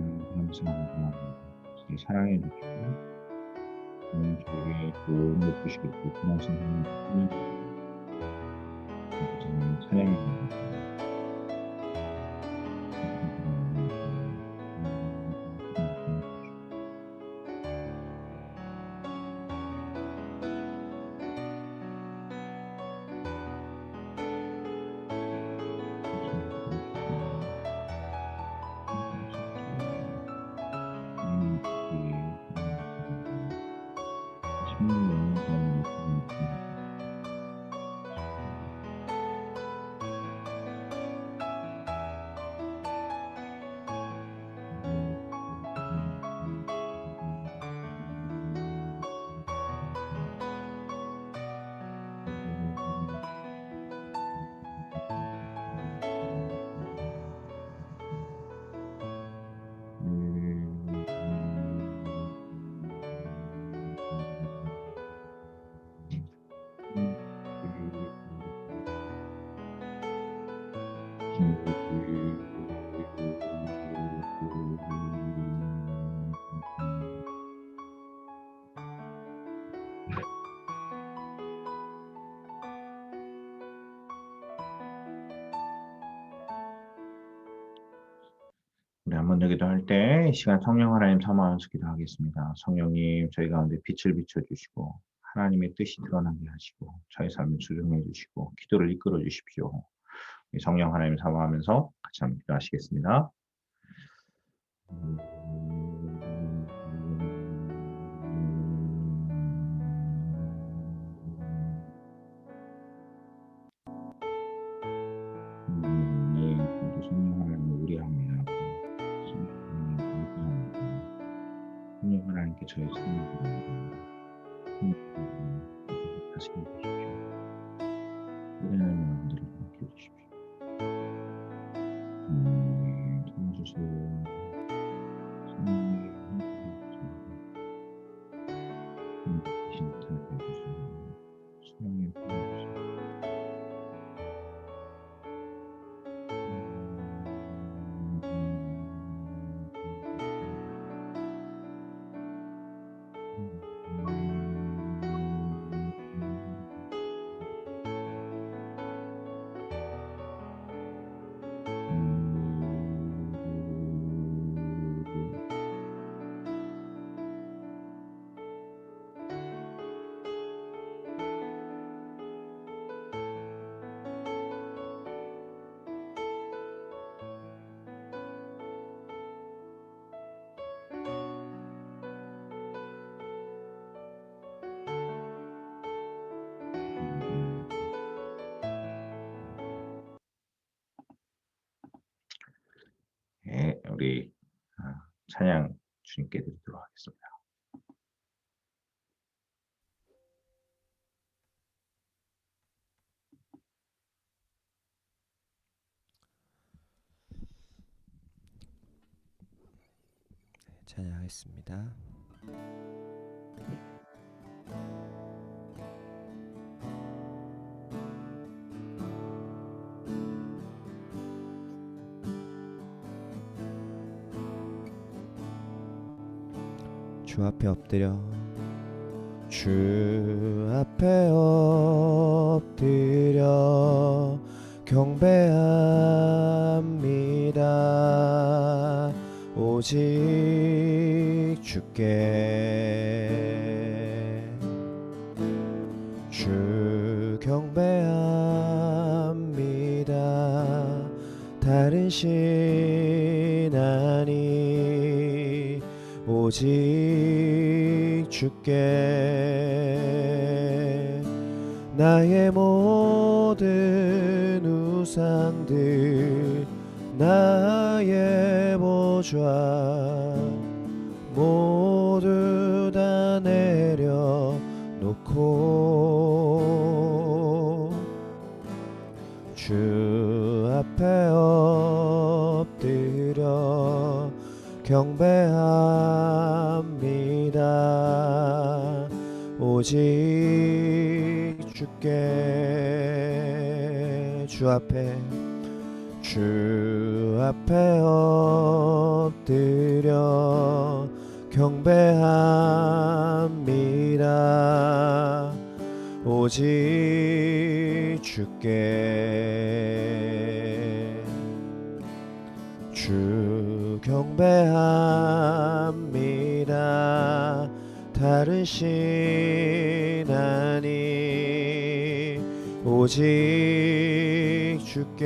하면서 사랑해 주시고 저에게 좋은 것 주시겠고 고마우신 하나님 찬양해 드립니다. 우리 한번 더 기도할 때 이 시간 성령 하나님 삼아서 기도하겠습니다. 성령님 저희 가운데 빛을 비춰주시고 하나님의 뜻이 드러나게 하시고 저희 삶을 주정해 주시고 기도를 이끌어 주십시오. 우리 성령 하나님 사모하면서 같이 한번 기도하시겠습니다. 예, 모두 성령 하나님을 의뢰합니다. 성령 하나님 의뢰합니다. 성령 하나님께 저희 삶을 드립니다. 다시 해주십시오. 의뢰하는 마음들을 함께 해주십시오. 도와주세요. 성령님 함께 해주세요. 성령님 도와주세요. 네, 우리 찬양 주님께 드리도록 하겠습니다. 찬양하겠습니다. 주 앞에 엎드려 주 앞에 엎드려 경배합니다. 오직 주께 주 경배합니다. 다른 신 아니 오직 주께 나의 모든 우상들 나의 보좌 모두 다 내려놓고 주 앞에 엎드려 경배합니다. 오직 주께 주 앞에 주 앞에 엎드려 경배합니다. 오직 주께 주 경배합니다. 다른 신 아니 오직 주께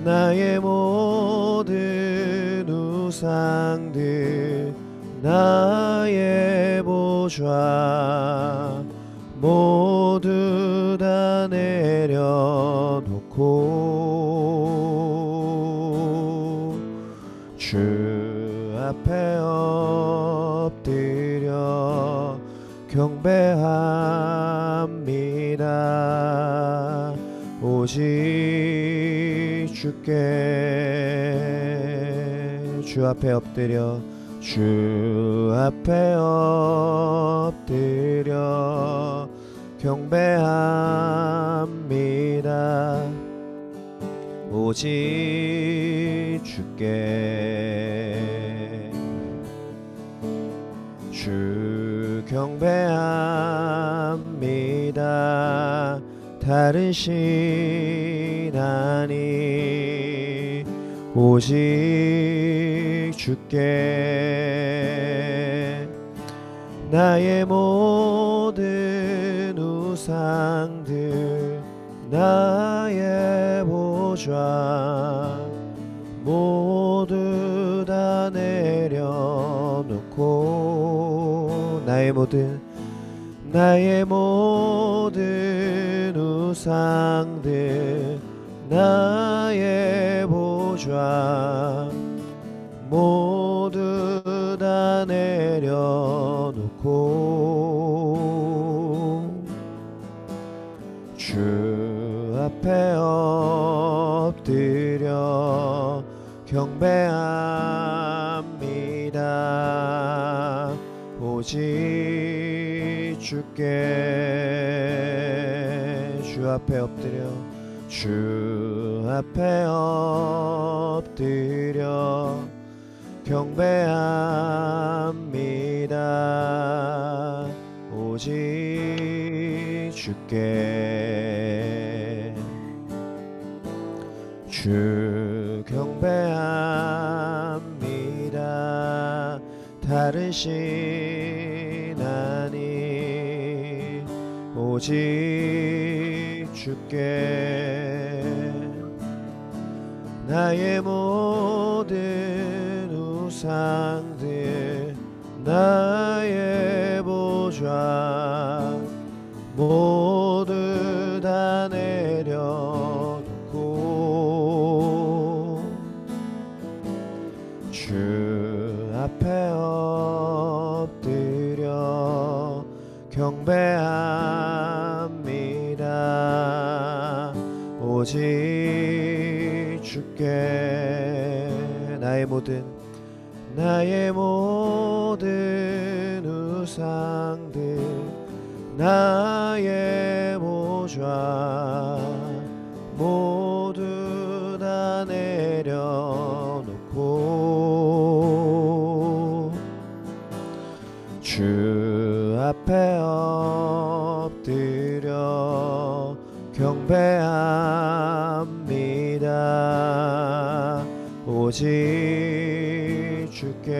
나의 모든 우상들 나의 보좌 모두 다 내려놓고 주 앞에 엎드려 경배합니다. 오직 주께 주 앞에 엎드려 주 앞에 엎드려 경배합니다. 오직 주께 주 경배합니다. 다른 신 아니 오직 주께 나의 모든 우상들 나의 보좌 모두 다 내려놓고 나의 모든 우상들 나의 보좌 모두 다 내려놓고 주 앞에 엎드려 경배합니다. 오직 주께 주 앞에 엎드려 주 앞에 엎드려 경배합니다. 오직 주께 주 경배합니다. 다른 신 아니 오직 주께 나의 모든 우상들 나의 보좌 모두 다 내려놓고 주 앞에 엎드려 경배합니다. 오직 주께 나의 모든 우상들 나의 보좌 모두 다 내려놓고 주 앞에 엎드려 경배합니다. 오직 주께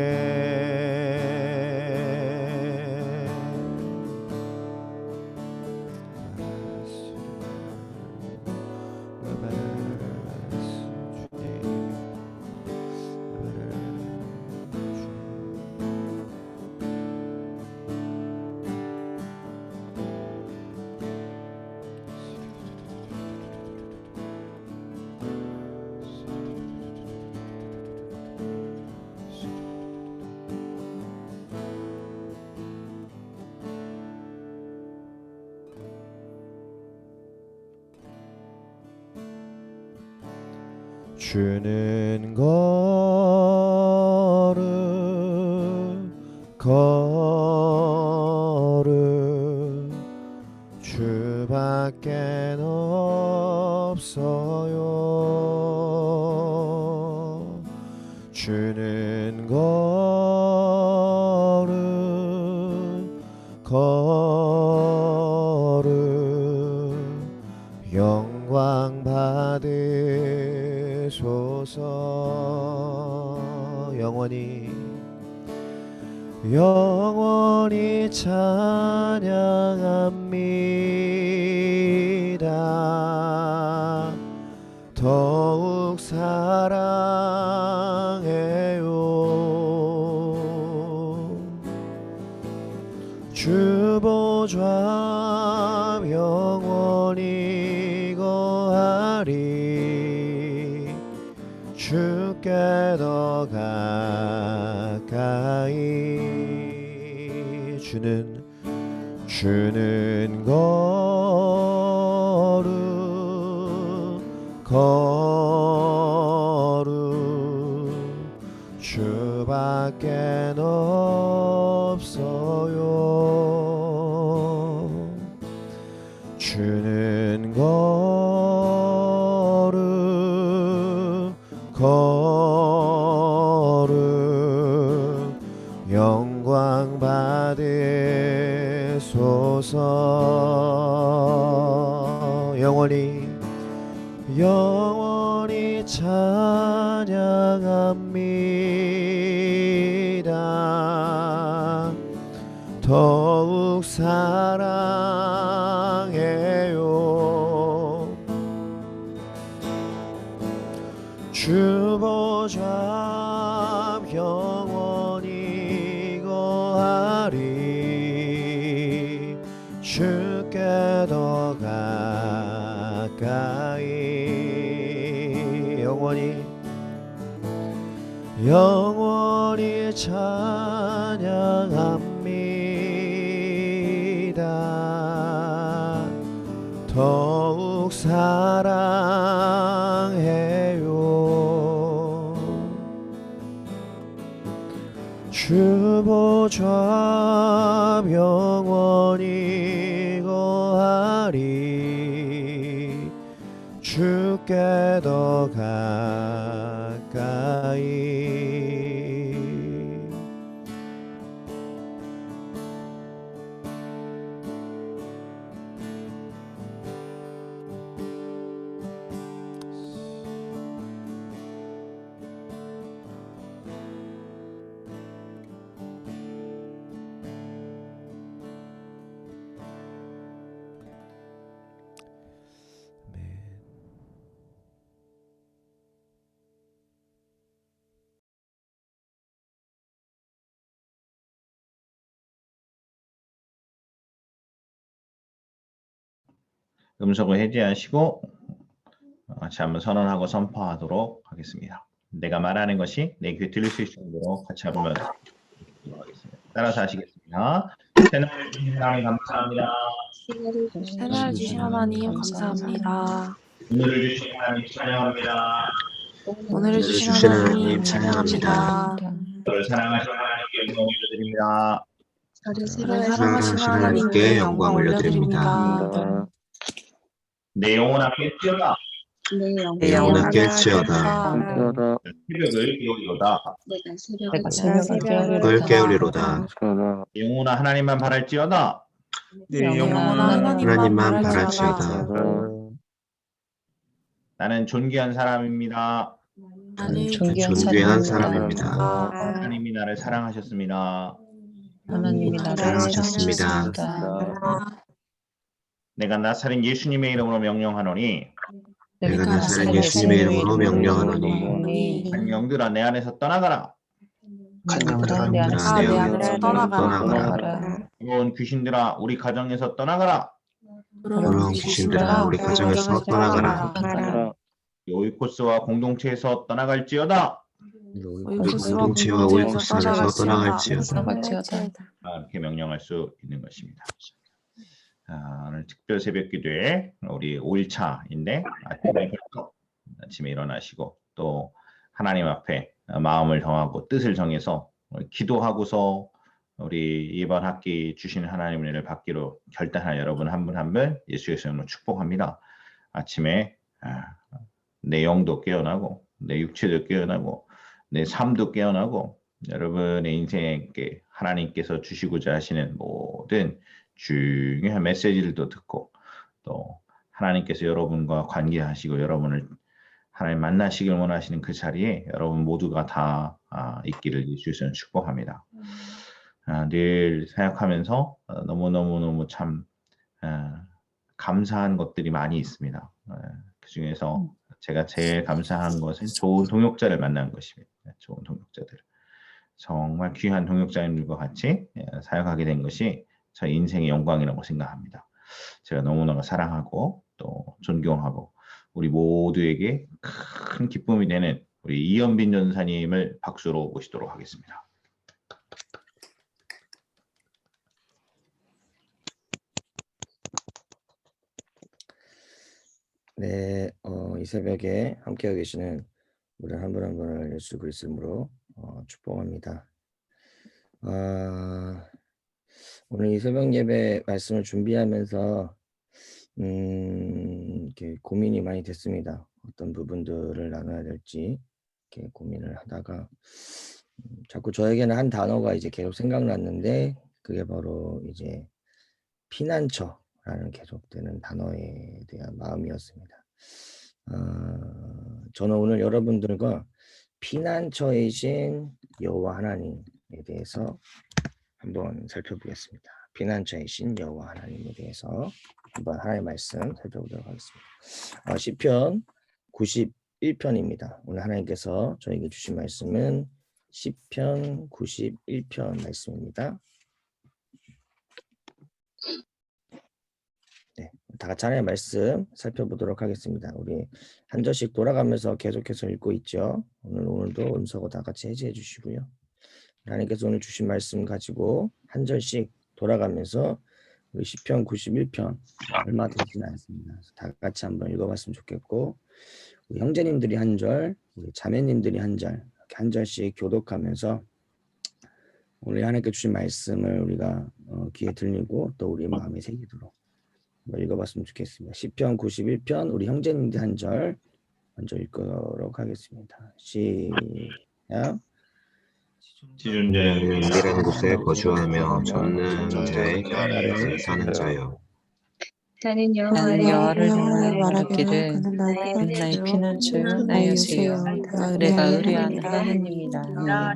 주는 걸음 주밖엔 없어요. 주는 걸음 영광 받으소서. 영원히 찬양합니다. 더욱 사랑해요. 주 보좌 영원히 거하리. 주께 더 가까이. 주는 거룩 주밖엔 없어요. 주는 거룩 영광 받으소서. 영원히 찬양합니다. 더욱 사랑해요. 주 보좌 영원히 거하리. 주께 더 가까이. 영원히 찬양합니다. 더욱 사랑해요. 주 보좌 영원히 거하리. 주께 더 가까이. 음성을 해제하시고 같이 한번 선언하고 선포하도록 하겠습니다. 내가 말하는 것이 내 귀에 들릴 수 있을 정도로 같이 한번 하겠습니다. 따라서 하시겠습니다. 새날을 주신 하나님 감사합니다. 새날 주신 하나님 감사합니다. 오늘을 주신 하나님 찬양합니다. 오늘을 주신 하나님 찬양합니다. 저를 사랑하시는 하나님께 영광 올려드립니다. 저를 사랑하시는 하나님께 영광 올려드립니다. 내 영혼 앞에 뛰어다. 내 영혼 앞에 뛰어다. 새벽을 깨우리로다. 새벽을 깨우리로다. 영혼아 하나님만 바랄지어다. 하나님만 바랄지어다. 나는 존귀한 사람입니다. 나는 존귀한 사람입니다. 하나님이 나를 사랑하셨습니다. 하나님이 나를 사랑하셨습니다. 내가 나사렛 예수님의 이름으로 명령하노니 내가 나사렛 예수님의 이름으로 명령하노니 한 영들아 내 안에서 떠나가라. 간영들아 내 내 안에서 안에서 떠나가라. 부러운 귀신들아 우리 가정에서 떠나가라. 부러운 귀신들아 우리 가정에서 떠나가라. 오이코스와 공동체에서 떠나갈지어다. 공동체와 오이코스에서 떠나갈지어다. 이렇게 명령할 수 있는 것입니다. 오늘 특별 새벽 기도에 우리 5일차인데 아침에 일어나시고 또 하나님 앞에 마음을 정하고 뜻을 정해서 기도하고서 우리 이번 학기 주시는 하나님의 은혜를 받기로 결단한 여러분 한 분 한 분 예수의 이름으로 축복합니다. 아침에 내 영도 깨어나고 내 육체도 깨어나고 내 삶도 깨어나고 여러분의 인생에 하나님께서 주시고자 하시는 모든 중요한 메시지들도 듣고 또 하나님께서 여러분과 관계하시고 여러분을 하나님 만나시길 원하시는 그 자리에 여러분 모두가 다 있기를 예수님은 축복합니다. 늘 생각하면서 너무너무 참 감사한 것들이 많이 있습니다. 그 중에서 제가 제일 감사한 것은 좋은 동역자를 만난 것입니다. 좋은 동역자들. 정말 귀한 동역자님들과 같이 사역하게 된 것이 저희 인생의 영광이라고 생각합니다. 제가 너무너무 사랑하고 또 존경하고 우리 모두에게 큰 기쁨이 되는 우리 이연빈 전사님을 박수로 모시도록 하겠습니다. 네, 이 새벽에 함께하고 계시는 우리 한 분 한 분을 예수 그리스도 이름으로 축복합니다. 오늘 이 새벽 예배 말씀을 준비하면서 이렇게 고민이 많이 됐습니다. 어떤 부분들을 나눠야 될지 이렇게 고민을 하다가 자꾸 저에게는 한 단어가 이제 계속 생각났는데 그게 바로 이제 피난처라는 계속되는 단어에 대한 마음이었습니다. 저는 오늘 여러분들과 피난처이신 여호와 하나님에 대해서 한번 살펴보겠습니다. 피난처이신 여호와 하나님에 대해서 한번 하나님의 말씀 살펴보도록 하겠습니다. 시편 91편입니다. 오늘 하나님께서 저에게 주신 말씀은 시편 91편 말씀입니다. 네, 다 같이 하나님의 말씀 살펴보도록 하겠습니다. 우리 한 절씩 돌아가면서 계속해서 읽고 있죠. 오늘도 음성어 다 같이 해제해 주시고요. 하나님께서 오늘 주신 말씀 가지고 한 절씩 돌아가면서 우리 시편 91편 얼마 되지는 않습니다. 다 같이 한번 읽어봤으면 좋겠고 우리 형제님들이 한 절, 우리 자매님들이 한 절, 이렇게 한 절씩 교독하면서 오늘 하나님께 주신 말씀을 우리가 귀에 들리고 또 우리 마음에 새기도록 읽어봤으면 좋겠습니다. 시편 91편 우리 형제님들 한 절 먼저 읽도록 하겠습니다. 시작. 지존자의 은밀한 곳에 거주하며 젖는 자의 아래에 사는 자여. 나는 나는 여호와를 여호와를 말하기를 그는 나의 나의 피난처요 나의 요새요 내가 의뢰하는 하나님이라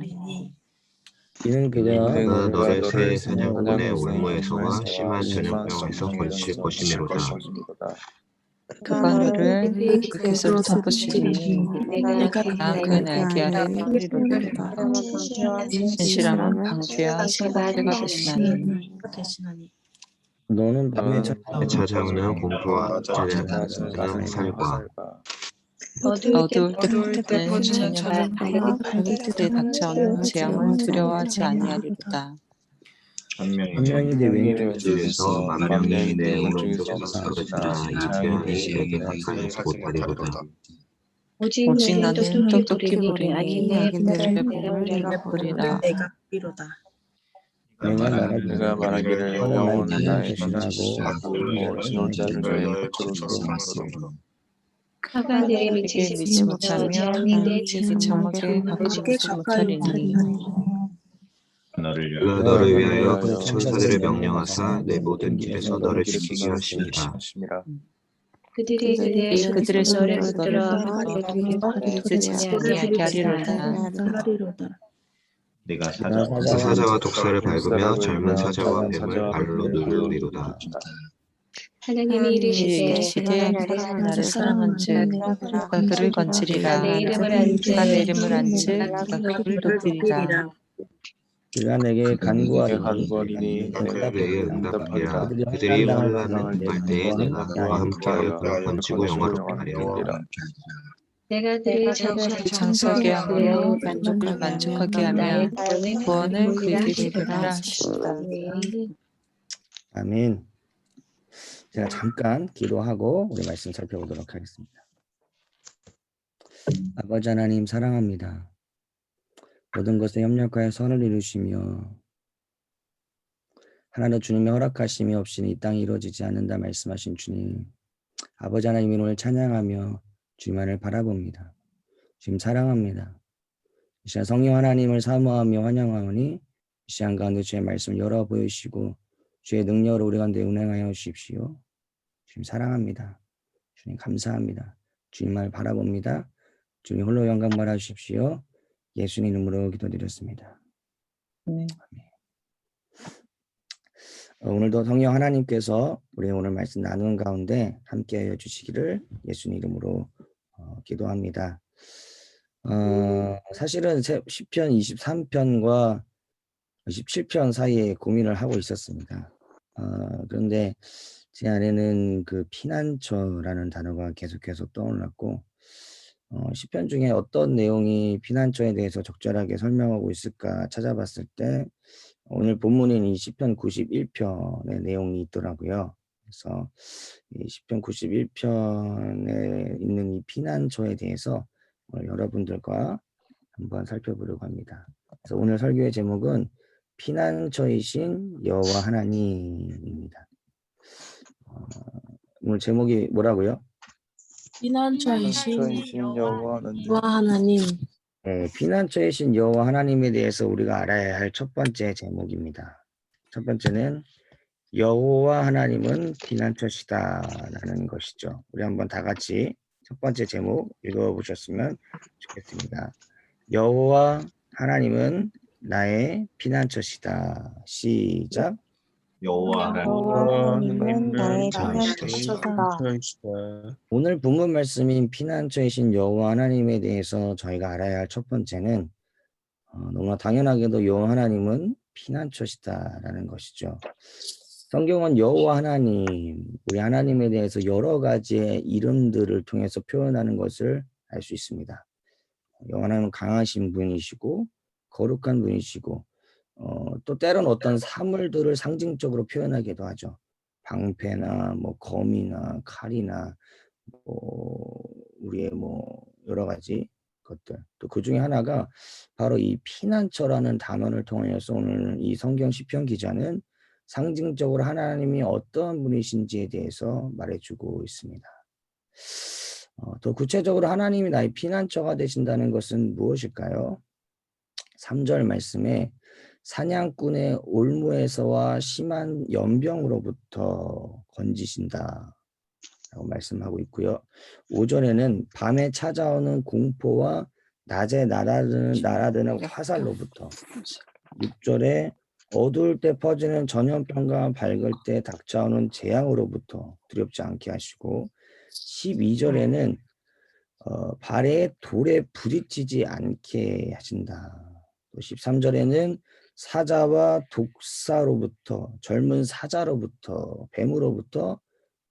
이는 그가 너를 새 사냥꾼의 올무에서와 심한 전염병에서 건질 것이미로다. 그가 너를 그 개수로 덮으시리니 내가 그 날개 아래 뿌리로다 진실함은 방주야 생각대가 되시나니 너는 밤에 찾아오는 공포와 찔레는 살과 어두울 때 퍼지는 전염병과 밝을 때 닥쳐오는 재앙을 두려워하지 아니하리로다. 분명히 내 왼쪽 주에서 만명이 내 오른쪽으로 쓰러지나 이제 내게 가까이 못하리로다. 오직 나는 똑똑히 보리니 악인들의 몸을 내가 보리라. 내가 말하기를 여호와는 나의 대신하고 지존자를 너의 겉으로 줬으므로 화가 내게 내게 미치지 미치 못하며 내 장막에 가까이지 못하리니 너를 너를 위하여 그 천사들을 명령하사 내 모든 길에서 너를 지키게 하십니다. 그들의 손으로 너를 붙들어 그치지 아니하게 하리로다. 내가 사자와 독사를 밟으며 젊은 사자와 뱀을 발로 누르리로다. 하나님이 이르시되 시대 나를 사랑한즉 그가 그를 건지리라. 내 그가 내 이름을 안즉 그가 그를 높이리라. 그가 내게 간구하리니 내게 응답하리라. 그들이 환난을 당할 때에 내가 그와 함께하여 그를 건지고 영화롭게 하리라. 내가 그의 장석에 하며 만족하게 하며 구원을 그에게 주리라 하시다. 아멘. 제가 잠깐 기도하고 우리 말씀 살펴보도록 하겠습니다. 아버지 하나님 사랑합니다. 모든 것에 협력하여 선을 이루시며 하나도 주님의 허락하심이 없이는 이 땅이 이루어지지 않는다 말씀하신 주님, 아버지 하나님을 오늘 찬양하며 주님만을 바라봅니다. 주님 사랑합니다. 이 시간 성령 하나님을 사모하며 환영하오니 이 시간 가운데 주의 말씀을 열어 보이시고 주의 능력으로 우리 가운데 운행하여 주십시오. 주님 사랑합니다. 주님 감사합니다. 주님만을 바라봅니다. 주님 홀로 영광 받아 주십시오. 예수님 이름으로 기도드렸습니다. 네. 오늘도 성령 하나님께서 우리 오늘 말씀 나누는 가운데 함께하여 주시기를 예수님 이름으로 기도합니다. 사실은 시편 23편과 17편 사이에 고민을 하고 있었습니다. 그런데 제 안에는 그 피난처라는 단어가 계속해서 떠올랐고 시편 중에 어떤 내용이 피난처에 대해서 적절하게 설명하고 있을까 찾아봤을 때 오늘 본문인 이 시편 91편의 내용이 있더라고요. 그래서 이 시편 91편에 있는 이 피난처에 대해서 오늘 여러분들과 한번 살펴보려고 합니다. 그래서 오늘 설교의 제목은 피난처이신 여호와 하나님입니다. 오늘 제목이 뭐라고요? 피난처이신 여호와 하나님. 네, 피난처이신 여호와 하나님에 대해서 우리가 알아야 할 첫 번째 제목입니다. 첫 번째는 여호와 하나님은 피난처시다라는 것이죠. 우리 한번 다 같이 첫 번째 제목 읽어보셨으면 좋겠습니다. 여호와 하나님은 나의 피난처시다. 시작. 여호와 하나님은 나의 피난처시다. 오늘 본문 말씀인 피난처이신 여호와 하나님에 대해서 저희가 알아야 할 첫 번째는 너무나 당연하게도 여호와 하나님은 피난처시다라는 것이죠. 성경은 여호와 하나님, 우리 하나님에 대해서 여러 가지의 이름들을 통해서 표현하는 것을 알 수 있습니다. 여호와 하나님은 강하신 분이시고 거룩한 분이시고 또 때로는 어떤 사물들을 상징적으로 표현하기도 하죠. 방패나 뭐 검이나 칼이나 우리의 여러 가지 것들. 또 그 중에 하나가 바로 이 피난처라는 단어를 통해서 오늘 이 성경 시편 기자는 상징적으로 하나님이 어떤 분이신지에 대해서 말해주고 있습니다. 더 구체적으로 하나님이 나의 피난처가 되신다는 것은 무엇일까요? 3절 말씀에 사냥꾼의 올무에서와 심한 연병으로부터 건지신다 라고 말씀하고 있고요. 5절에는 밤에 찾아오는 공포와 낮에 날아드는 화살로부터, 6절에 어두울 때 퍼지는 전염병과 밝을 때 닥쳐오는 재앙으로부터 두렵지 않게 하시고, 12절에는 발에 돌에 부딪히지 않게 하신다. 또 13절에는 사자와 독사로부터, 젊은 사자로부터, 뱀으로부터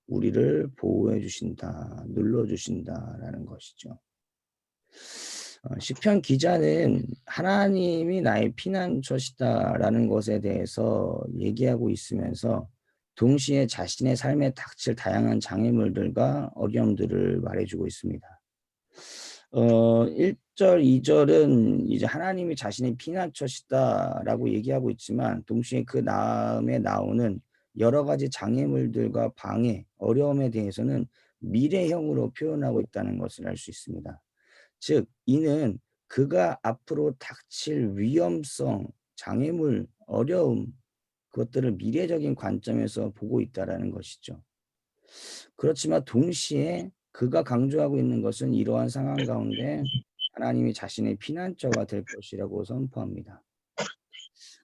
우리를 보호해 주신다, 눌러 주신다라는 것이죠. 시편 기자는 하나님이 나의 피난처시다라는 것에 대해서 얘기하고 있으면서 동시에 자신의 삶에 닥칠 다양한 장애물들과 어려움들을 말해주고 있습니다. 1절, 2절은 이제 하나님이 자신의 피난처시다라고 얘기하고 있지만 동시에 그 다음에 나오는 여러 가지 장애물들과 방해, 어려움에 대해서는 미래형으로 표현하고 있다는 것을 알 수 있습니다. 즉, 이는 그가 앞으로 닥칠 위험성, 장애물, 어려움, 그것들을 미래적인 관점에서 보고 있다는 것이죠. 그렇지만 동시에 그가 강조하고 있는 것은 이러한 상황 가운데 하나님이 자신의 피난처가 될 것이라고 선포합니다.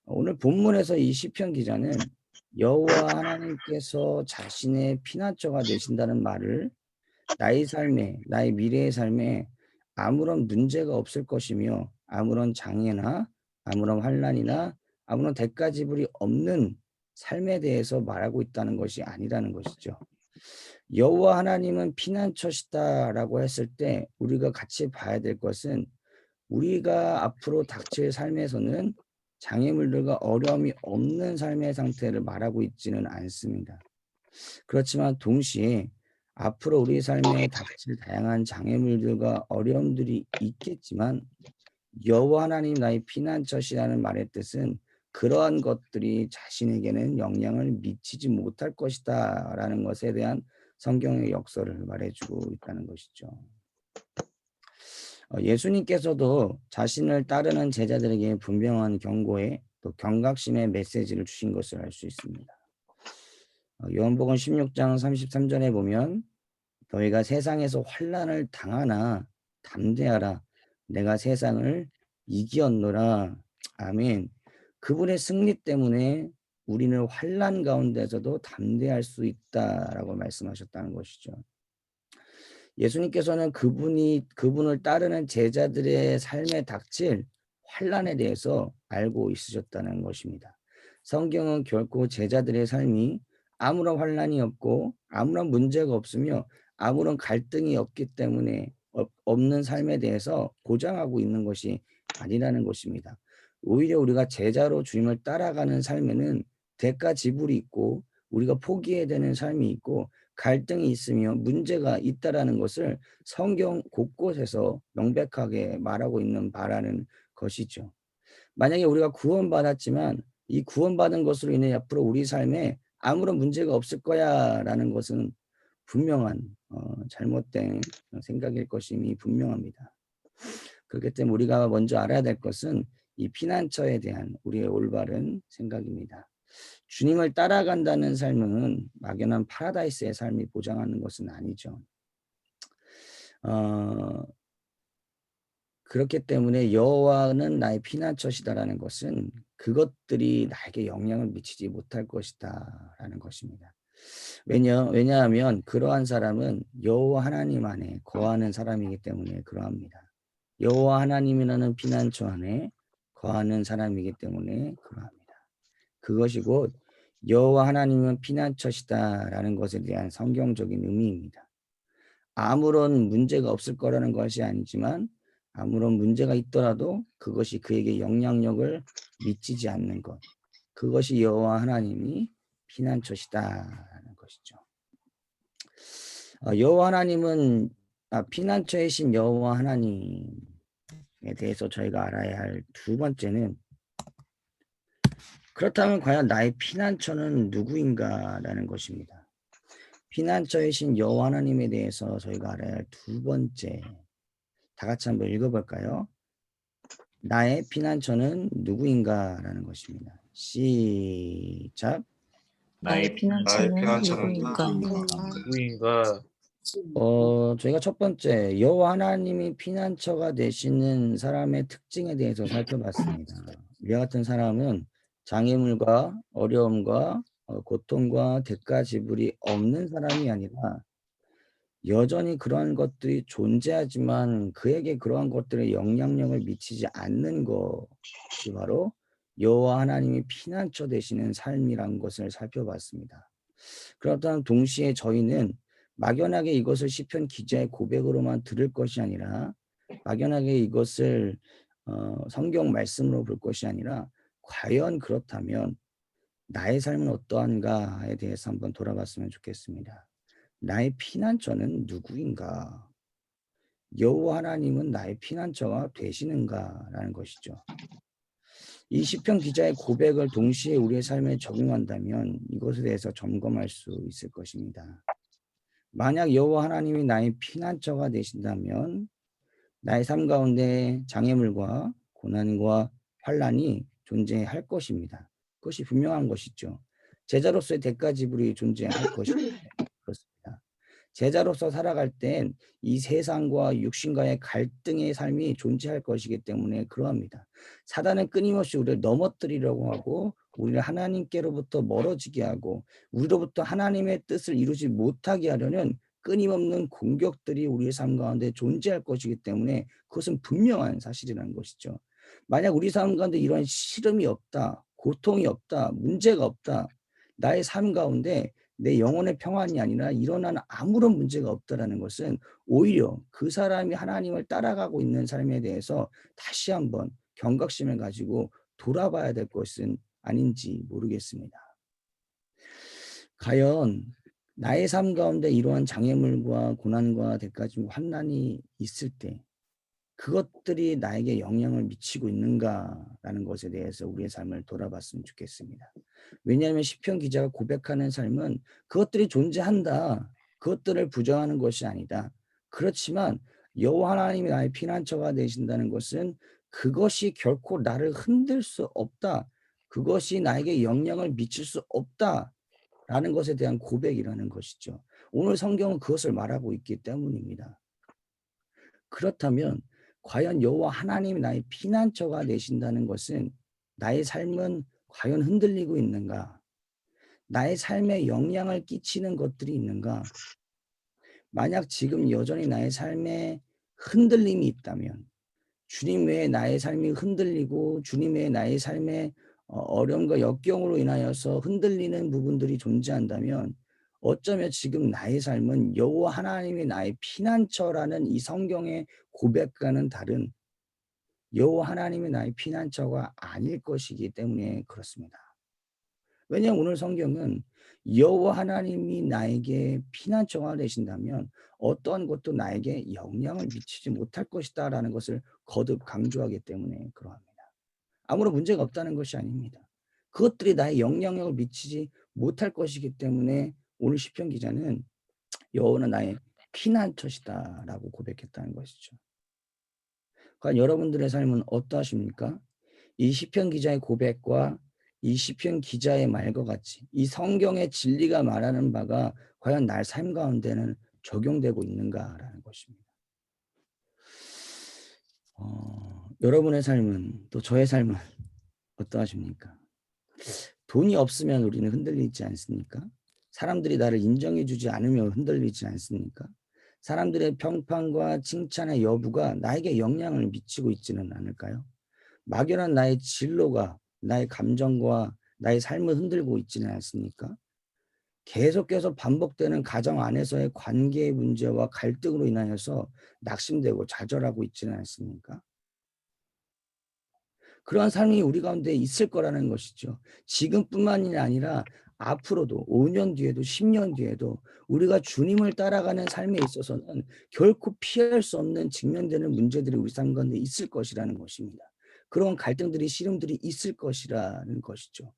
오늘 본문에서 이 시편 기자는 여호와 하나님께서 자신의 피난처가 되신다는 말을 나의 삶에, 나의 미래의 삶에 아무런 문제가 없을 것이며 아무런 장애나 아무런 환난이나 아무런 대가지불이 없는 삶에 대해서 말하고 있다는 것이 아니라는 것이죠. 여호와 하나님은 피난처시다라고 했을 때 우리가 같이 봐야 될 것은 우리가 앞으로 닥칠 삶에서는 장애물들과 어려움이 없는 삶의 상태를 말하고 있지는 않습니다. 그렇지만 동시에 앞으로 우리 삶에 닥칠 다양한 장애물들과 어려움들이 있겠지만 여호와 하나님 나의 피난처시라는 말의 뜻은 그러한 것들이 자신에게는 영향을 미치지 못할 것이다 라는 것에 대한 성경의 역사를 말해주고 있다는 것이죠. 예수님께서도 자신을 따르는 제자들에게 분명한 경고에 또 경각심의 메시지를 주신 것을 알 수 있습니다. 요한복음 16장 33절에 보면 너희가 세상에서 환난을 당하나 담대하라 내가 세상을 이기었노라. 아멘. 그분의 승리 때문에 우리는 환난 가운데서도 담대할 수 있다라고 말씀하셨다는 것이죠. 예수님께서는 그분을 따르는 제자들의 삶에 닥칠 환난에 대해서 알고 있으셨다는 것입니다. 성경은 결코 제자들의 삶이 아무런 환난이 없고 아무런 문제가 없으며 아무런 갈등이 없기 때문에 없는 삶에 대해서 보장하고 있는 것이 아니라는 것입니다. 오히려 우리가 제자로 주님을 따라가는 삶에는 대가 지불이 있고 우리가 포기해야 되는 삶이 있고 갈등이 있으며 문제가 있다라는 것을 성경 곳곳에서 명백하게 말하고 있는 바라는 것이죠. 만약에 우리가 구원받았지만 이 구원받은 것으로 인해 앞으로 우리 삶에 아무런 문제가 없을 거야라는 것은 분명한 잘못된 생각일 것임이 분명합니다. 그렇기 때문에 우리가 먼저 알아야 될 것은 이 피난처에 대한 우리의 올바른 생각입니다. 주님을 따라간다는 삶은 막연한 파라다이스의 삶이 보장하는 것은 아니죠. 그렇기 때문에 여호와는 나의 피난처시다라는 것은 그것들이 나에게 영향을 미치지 못할 것이다라는 것입니다. 왜냐하면 그러한 사람은 여호와 하나님 안에 거하는 사람이기 때문에 그러합니다. 여호와 하나님이라는 피난처 안에 거하는 사람이기 때문에 그러합니다. 그것이 곧 여호와 하나님은 피난처시다라는 것에 대한 성경적인 의미입니다. 아무런 문제가 없을 거라는 것이 아니지만 아무런 문제가 있더라도 그것이 그에게 영향력을 미치지 않는 것. 그것이 여호와 하나님이 피난처시다라는 것이죠. 여호와 하나님은 피난처이신 여호와 하나님에 대해서 저희가 알아야 할 두 번째는 그렇다면 과연 나의 피난처는 누구인가라는 것입니다. 피난처이신 여호와 하나님에 대해서 저희가 알아야 할 두 번째, 다 같이 한번 읽어볼까요? 나의 피난처는 누구인가라는 것입니다. 시작. 나의 피난처는 누구인가? 누구인가? 저희가 첫 번째 여호와 하나님이 피난처가 되시는 사람의 특징에 대해서 살펴봤습니다. 이와 같은 사람은 장애물과 어려움과 고통과 대가 지불이 없는 사람이 아니라 여전히 그러한 것들이 존재하지만 그에게 그러한 것들의 영향력을 미치지 않는 것이 바로 여호와 하나님이 피난처 되시는 삶이란 것을 살펴봤습니다. 그렇다면 동시에 저희는 막연하게 이것을 시편 기자의 고백으로만 들을 것이 아니라 막연하게 이것을 성경 말씀으로 볼 것이 아니라 과연 그렇다면 나의 삶은 어떠한가에 대해서 한번 돌아봤으면 좋겠습니다. 나의 피난처는 누구인가? 여호와 하나님은 나의 피난처가 되시는가라는 것이죠. 이 시편 기자의 고백을 동시에 우리의 삶에 적용한다면 이것에 대해서 점검할 수 있을 것입니다. 만약 여호와 하나님이 나의 피난처가 되신다면 나의 삶 가운데 장애물과 고난과 환난이 존재할 것입니다. 그것이 분명한 것이죠. 제자로서의 대가 지불이 존재할 것입니다. 그렇습니다. 제자로서 살아갈 땐 이 세상과 육신과의 갈등의 삶이 존재할 것이기 때문에 그러합니다. 사단은 끊임없이 우리를 넘어뜨리려고 하고 우리를 하나님께로부터 멀어지게 하고 우리로부터 하나님의 뜻을 이루지 못하게 하려는 끊임없는 공격들이 우리의 삶 가운데 존재할 것이기 때문에 그것은 분명한 사실이라는 것이죠. 만약 우리 삶 가운데 이런 시름이 없다, 고통이 없다, 문제가 없다, 나의 삶 가운데 내 영혼의 평안이 아니라 일어나는 아무런 문제가 없다라는 것은 오히려 그 사람이 하나님을 따라가고 있는 삶에 대해서 다시 한번 경각심을 가지고 돌아봐야 될 것은 아닌지 모르겠습니다. 과연 나의 삶 가운데 이러한 장애물과 고난과 대가지고 환난이 있을 때 그것들이 나에게 영향을 미치고 있는가라는 것에 대해서 우리의 삶을 돌아봤으면 좋겠습니다. 왜냐하면 시편 기자가 고백하는 삶은 그것들이 존재한다. 그것들을 부정하는 것이 아니다. 그렇지만 여호와 하나님이 나의 피난처가 되신다는 것은 그것이 결코 나를 흔들 수 없다. 그것이 나에게 영향을 미칠 수 없다라는 것에 대한 고백이라는 것이죠. 오늘 성경은 그것을 말하고 있기 때문입니다. 그렇다면 과연 여호와 하나님이 나의 피난처가 되신다는 것은 나의 삶은 과연 흔들리고 있는가? 나의 삶에 영향을 끼치는 것들이 있는가? 만약 지금 여전히 나의 삶에 흔들림이 있다면, 주님 외에 나의 삶이 흔들리고 주님 외에 나의 삶에 어려움과 역경으로 인하여서 흔들리는 부분들이 존재한다면 어쩌면 지금 나의 삶은 여호와 하나님이 나의 피난처라는 이 성경의 고백과는 다른 여호와 하나님이 나의 피난처가 아닐 것이기 때문에 그렇습니다. 왜냐하면 오늘 성경은 여호와 하나님이 나에게 피난처가 되신다면 어떠한 것도 나에게 영향을 미치지 못할 것이다 라는 것을 거듭 강조하기 때문에 그러합니다. 아무런 문제가 없다는 것이 아닙니다. 그것들이 나의 영향력을 미치지 못할 것이기 때문에 오늘 시편 기자는 여호와는 나의 피난처시다 라고 고백했다는 것이죠. 과연 여러분들의 삶은 어떠하십니까? 이 시편 기자의 고백과 이 시편 기자의 말과 같이 이 성경의 진리가 말하는 바가 과연 날 삶 가운데는 적용되고 있는가라는 것입니다. 여러분의 삶은 또 저의 삶은 어떠하십니까? 돈이 없으면 우리는 흔들리지 않습니까? 사람들이 나를 인정해 주지 않으면 흔들리지 않습니까? 사람들의 평판과 칭찬의 여부가 나에게 영향을 미치고 있지는 않을까요? 막연한 나의 진로가 나의 감정과 나의 삶을 흔들고 있지는 않습니까? 계속해서 반복되는 가정 안에서의 관계의 문제와 갈등으로 인하여서 낙심되고 좌절하고 있지는 않습니까? 그러한 삶이 우리 가운데 있을 거라는 것이죠. 지금뿐만이 아니라 앞으로도 5년 뒤에도 10년 뒤에도 우리가 주님을 따라가는 삶에 있어서는 결코 피할 수 없는 직면되는 문제들이 우리 삶 가운데 있을 것이라는 것입니다. 그런 갈등들이 시름들이 있을 것이라는 것이죠.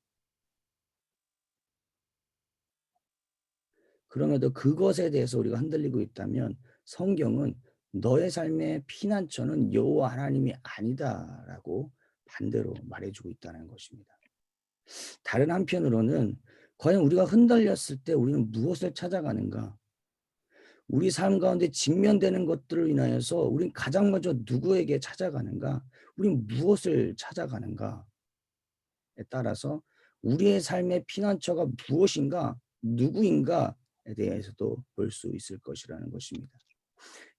그럼에도 그것에 대해서 우리가 흔들리고 있다면 성경은 너의 삶의 피난처는 여호와 하나님이 아니다라고 반대로 말해주고 있다는 것입니다. 다른 한편으로는 과연 우리가 흔들렸을 때 우리는 무엇을 찾아가는가? 우리 삶 가운데 직면되는 것들을 인하여서 우린 가장 먼저 누구에게 찾아가는가? 우린 무엇을 찾아가는가에 따라서 우리의 삶의 피난처가 무엇인가, 누구인가에 대해서도 볼 수 있을 것이라는 것입니다.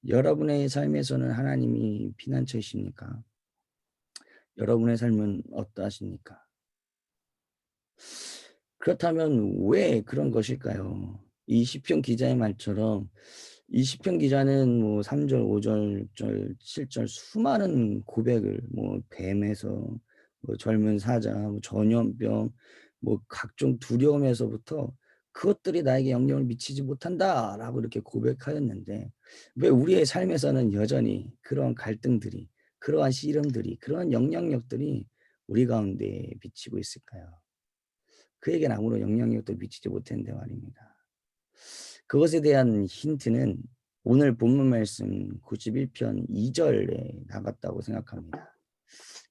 여러분의 삶에서는 하나님이 피난처이십니까? 여러분의 삶은 어떠하십니까? 그렇다면 왜 그런 것일까요? 이 시편 기자의 말처럼 이 시편 기자는 뭐 3절, 5절, 6절, 7절 수많은 고백을 뭐 뱀에서 뭐 젊은 사자, 뭐 전염병, 뭐 각종 두려움에서부터 그것들이 나에게 영향을 미치지 못한다라고 이렇게 고백하였는데 왜 우리의 삶에서는 여전히 그러한 갈등들이, 그러한 씨름들이, 그러한 영향력들이 우리 가운데 미치고 있을까요? 그에게는 아무런 영향력도 미치지 못했는데 말입니다. 그것에 대한 힌트는 오늘 본문 말씀 91편 2절에 나갔다고 생각합니다.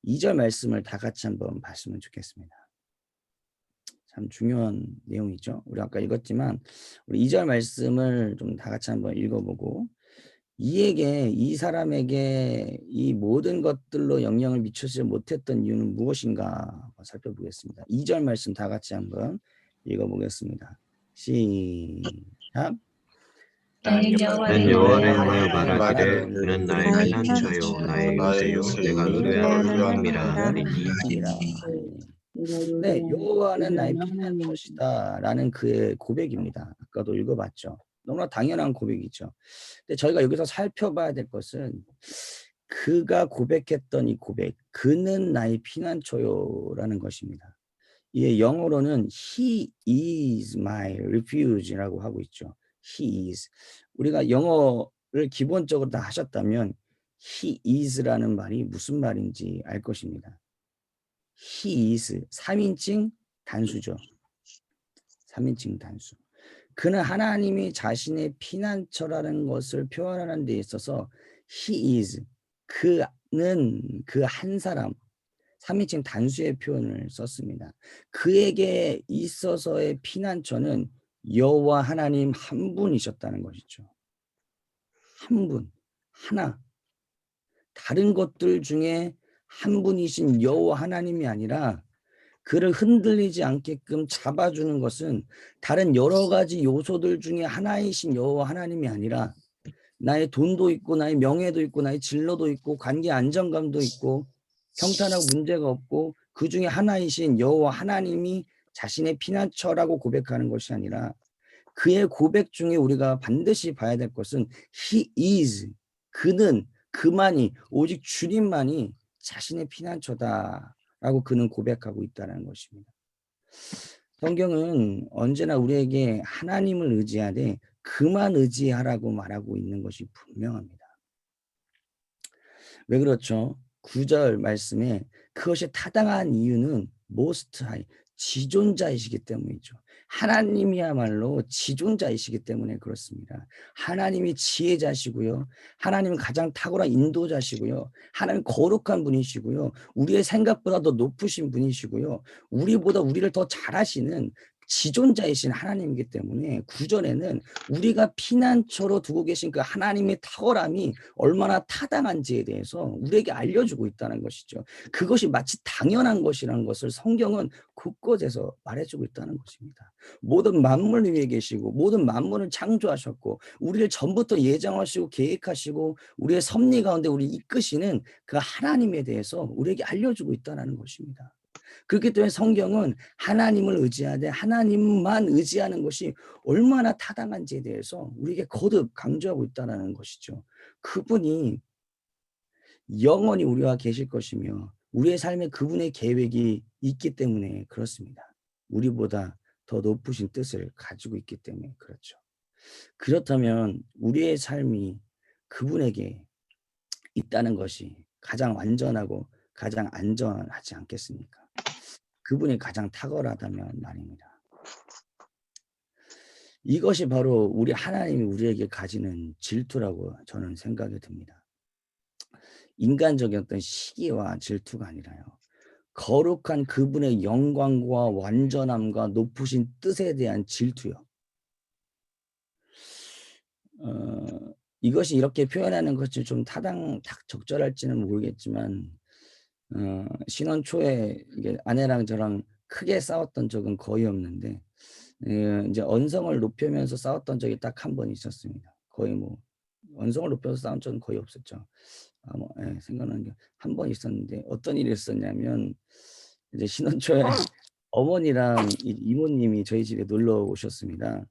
2절 말씀을 다 같이 한번 봤으면 좋겠습니다. 참 중요한 내용이죠. 우리 아까 읽었지만 우리 2절 말씀을 좀 다 같이 한번 읽어보고 이 사람에게 이 모든 것들로 영향을 미치지 못했던 이유는 무엇인가 살펴보겠습니다. 2절 말씀 다 같이 한번 읽어보겠습니다. 시작. 나는 나는 여호와를 여호와를 향하여 향하여 말하기를 말하기를 그는 나의 나의 피난처요 나의 피난처요, 요새요 내가 의뢰하는 함이라 하리니. 네, 여호와는 나의 피난처시다라는 그의 고백입니다. 아까도 읽어봤죠. 너무나 당연한 고백이죠. 근데 저희가 여기서 살펴봐야 될 것은 그가 고백했던 이 고백, 그는 나의 피난처요라는 것입니다. 이게 영어로는 He is my refuge라고 하고 있죠. He is. 우리가 영어를 기본적으로 다 하셨다면 He is라는 말이 무슨 말인지 알 것입니다. He is 3인칭 단수죠. 3인칭 단수. 그는 하나님이 자신의 피난처라는 것을 표현하는 데 있어서 he is, 그는 그 한 사람, 3인칭 단수의 표현을 썼습니다. 그에게 있어서의 피난처는 여호와 하나님 한 분이셨다는 것이죠. 한 분, 하나. 다른 것들 중에 한 분이신 여호와 하나님이 아니라 그를 흔들리지 않게끔 잡아주는 것은 다른 여러 가지 요소들 중에 하나이신 여호와 하나님이 아니라 나의 돈도 있고 나의 명예도 있고 나의 진로도 있고 관계 안정감도 있고 평탄하고 문제가 없고 그 중에 하나이신 여호와 하나님이 자신의 피난처라고 고백하는 것이 아니라 그의 고백 중에 우리가 반드시 봐야 될 것은 he is, 그는, 그만이, 오직 주님만이 자신의 피난처다라고 그는 고백하고 있다는 것입니다. 성경은 언제나 우리에게 하나님을 의지하되 그만 의지하라고 말하고 있는 것이 분명합니다. 왜 그렇죠? 9절 말씀에 그것이 타당한 이유는 most high, 지존자이시기 때문이죠. 하나님이야말로 지존자이시기 때문에 그렇습니다. 하나님이 지혜자시고요. 하나님은 가장 탁월한 인도자시고요. 하나님 거룩한 분이시고요. 우리의 생각보다 더 높으신 분이시고요. 우리보다 우리를 더 잘하시는 지존자이신 하나님이기 때문에 9절에는 우리가 피난처로 두고 계신 그 하나님의 탁월함이 얼마나 타당한지에 대해서 우리에게 알려주고 있다는 것이죠. 그것이 마치 당연한 것이라는 것을 성경은 곳곳에서 말해주고 있다는 것입니다. 모든 만물 위에 계시고 모든 만물을 창조하셨고 우리를 전부터 예정하시고 계획하시고 우리의 섭리 가운데 우리 이끄시는 그 하나님에 대해서 우리에게 알려주고 있다는 것입니다. 그렇기 때문에 성경은 하나님을 의지하되 하나님만 의지하는 것이 얼마나 타당한지에 대해서 우리에게 거듭 강조하고 있다는 것이죠. 그분이 영원히 우리와 계실 것이며 우리의 삶에 그분의 계획이 있기 때문에 그렇습니다. 우리보다 더 높으신 뜻을 가지고 있기 때문에 그렇죠. 그렇다면 우리의 삶이 그분에게 있다는 것이 가장 완전하고 가장 안전하지 않겠습니까? 그분이 가장 탁월하다면 말입니다. 이것이 바로 우리 하나님이 우리에게 가지는 질투라고 저는 생각이 듭니다. 인간적인 어떤 시기와 질투가 아니라요. 거룩한 그분의 영광과 완전함과 높으신 뜻에 대한 질투요. 이것이 이렇게 표현하는 것이 좀 적절할지는 모르겠지만 신혼 초에 이게 아내랑 저랑 크게 싸웠던 적은 거의 없는데 이제 언성을 높이면서 싸웠던 적이 딱 한 번 있었습니다. 거의 뭐 언성을 높여서 싸운 적은 거의 없었죠. 생각나는 게 한 번 있었는데 어떤 일이 있었냐면 이제 신혼 초에 어머니랑 이모님이 저희 집에 놀러 오셨습니다.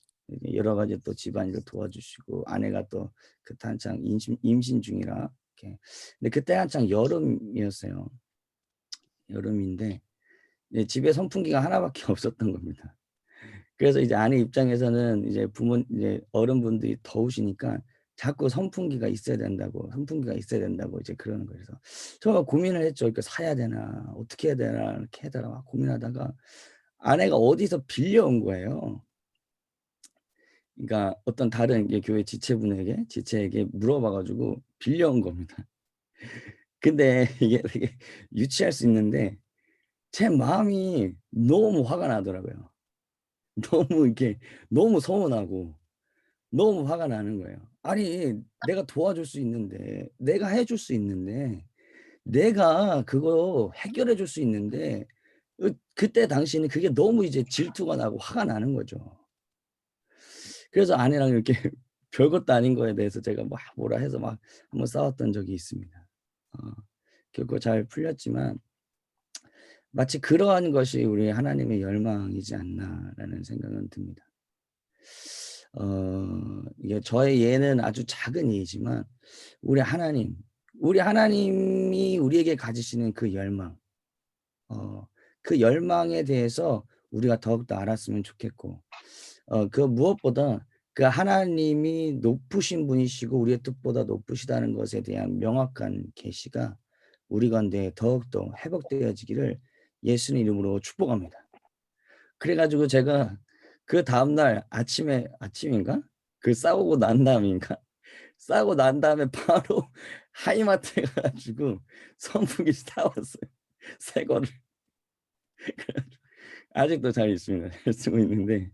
여러 가지 또 집안일을 도와주시고 아내가 또 그때 한창 임신 중이라 이렇게. 근데 그때 한창 여름이었어요. 여름인데 집에 선풍기가 하나밖에 없었던 겁니다. 그래서 이제 아내 입장에서는 이제 이제 어른분들이 더우시니까 자꾸 선풍기가 있어야 된다고 이제 그러는 거예요. 그래서 제가 고민을 했죠. 이렇게 사야 되나 어떻게 해야 되나 이렇게 하다가 막 고민하다가 아내가 어디서 빌려온 거예요. 그러니까 어떤 다른 교회 지체에게 물어봐가지고 빌려온 겁니다. 근데 이게 되게 유치할 수 있는데 제 마음이 너무 화가 나더라고요. 너무 서운하고 너무 화가 나는 거예요. 아니 내가 도와줄 수 있는데 내가 해줄 수 있는데 내가 그거 해결해 줄 수 있는데 그때 당시에는 그게 너무 이제 질투가 나고 화가 나는 거죠. 그래서 아내랑 이렇게 별것도 아닌 거에 대해서 제가 막 뭐라 해서 막 한번 싸웠던 적이 있습니다. 결국 잘 풀렸지만 마치 그러한 것이 우리 하나님의 열망이지 않나라는 생각은 듭니다. 이게 저의 예는 아주 작은 예이지만 우리 하나님이 우리에게 가지시는 그 열망, 그 열망에 대해서 우리가 더욱더 알았으면 좋겠고 그 무엇보다 그 하나님이 높으신 분이시고 우리의 뜻보다 높으시다는 것에 대한 명확한 계시가 우리 가운데 더욱더 회복되어지기를 예수님 이름으로 축복합니다. 그래가지고 제가 그 다음날 아침인가? 그 싸우고 난 다음인가? 싸우고 난 다음에 바로 하이마트에 가가지고 선풍기 사왔어요. 새 거를. 아직도 잘 있습니다. 잘 쓰고 있는데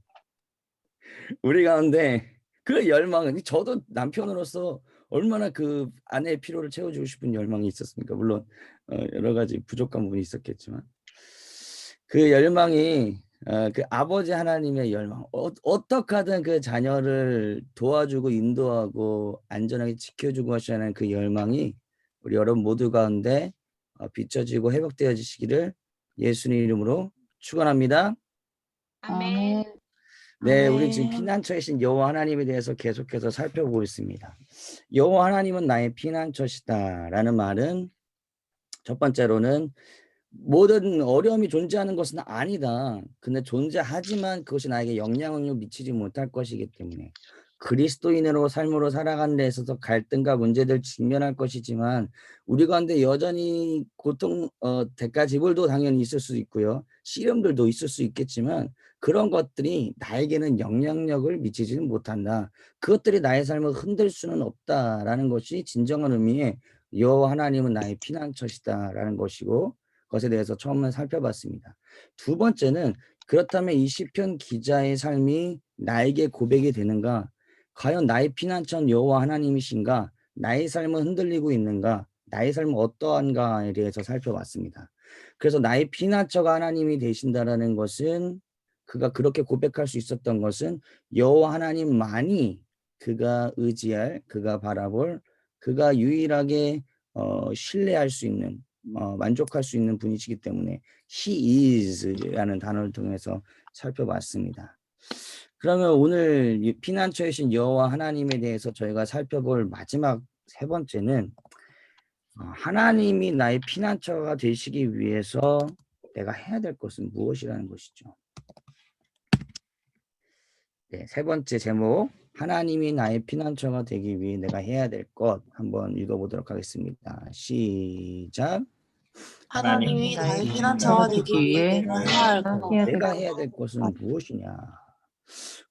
우리 가운데 그 열망은 저도 남편으로서 얼마나 그 아내의 필요를 채워주고 싶은 열망이 있었습니까? 물론 여러 가지 부족한 부분이 있었겠지만 그 열망이 그 아버지 하나님의 열망 어떻게 하든 그 자녀를 도와주고 인도하고 안전하게 지켜주고 하시는 그 열망이 우리 여러분 모두 가운데 비춰지고 회복되어지시기를 예수님 이름으로 축원합니다. 아멘. 네, 우리 지금 피난처이신 여호와 하나님에 대해서 계속해서 살펴보고 있습니다. 여호와 하나님은 나의 피난처시다라는 말은 첫 번째로는 모든 어려움이 존재하는 것은 아니다. 근데 존재하지만 그것이 나에게 영향을 미치지 못할 것이기 때문에 그리스도인으로 삶으로 살아가는 데 있어서 갈등과 문제들 직면할 것이지만 우리 가운데 여전히 고통, 대가 지불도 당연히 있을 수 있고요. 시련들도 있을 수 있겠지만 그런 것들이 나에게는 영향력을 미치지는 못한다. 그것들이 나의 삶을 흔들 수는 없다라는 것이 진정한 의미의 여호와 하나님은 나의 피난처시다라는 것이고 것에 대해서 처음에 살펴봤습니다. 두 번째는 그렇다면 이 시편 기자의 삶이 나에게 고백이 되는가? 과연 나의 피난처는 여호와 하나님이신가? 나의 삶은 흔들리고 있는가? 나의 삶은 어떠한가에 대해서 살펴봤습니다. 그래서 나의 피난처가 하나님이 되신다라는 것은 그가 그렇게 고백할 수 있었던 것은 여호와 하나님만이 그가 의지할, 그가 바라볼, 그가 유일하게 신뢰할 수 있는 만족할 수 있는 분이시기 때문에 He is라는 단어를 통해서 살펴봤습니다. 그러면 오늘 피난처이신 여호와 하나님에 대해서 저희가 살펴볼 마지막 세 번째는 하나님이 나의 피난처가 되시기 위해서 내가 해야 될 것은 무엇이라는 것이죠. 네, 세 번째 제목 하나님이 나의 피난처가 되기 위해 내가 해야 될 것 한번 읽어보도록 하겠습니다. 시작. 하나님이 나의 피난처가 되기 위해 내가 해야 할 것. 내가 해야 될 것은 무엇이냐?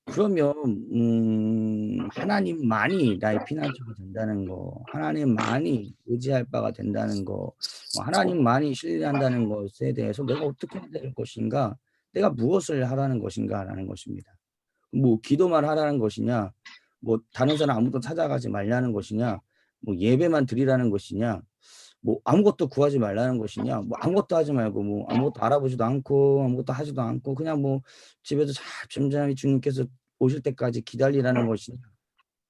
그러면 하나님만이 나의 피난처가 된다는 거, 하나님만이 의지할 바가 된다는 거, 하나님만이 신뢰한다는 것에 대해서 내가 어떻게 해야 될 것인가? 내가 무엇을 하라는 것인가라는 것입니다. 뭐 기도만 하라는 것이냐, 뭐 다른 사람 아무도 찾아가지 말라는 것이냐, 뭐 예배만 드리라는 것이냐, 뭐 아무것도 구하지 말라는 것이냐, 뭐 아무것도 하지 말고 뭐 아무것도 알아보지도 않고 아무것도 하지도 않고 그냥 뭐 집에서 잘 잠잠히 주님께서 오실 때까지 기다리라는 것이냐,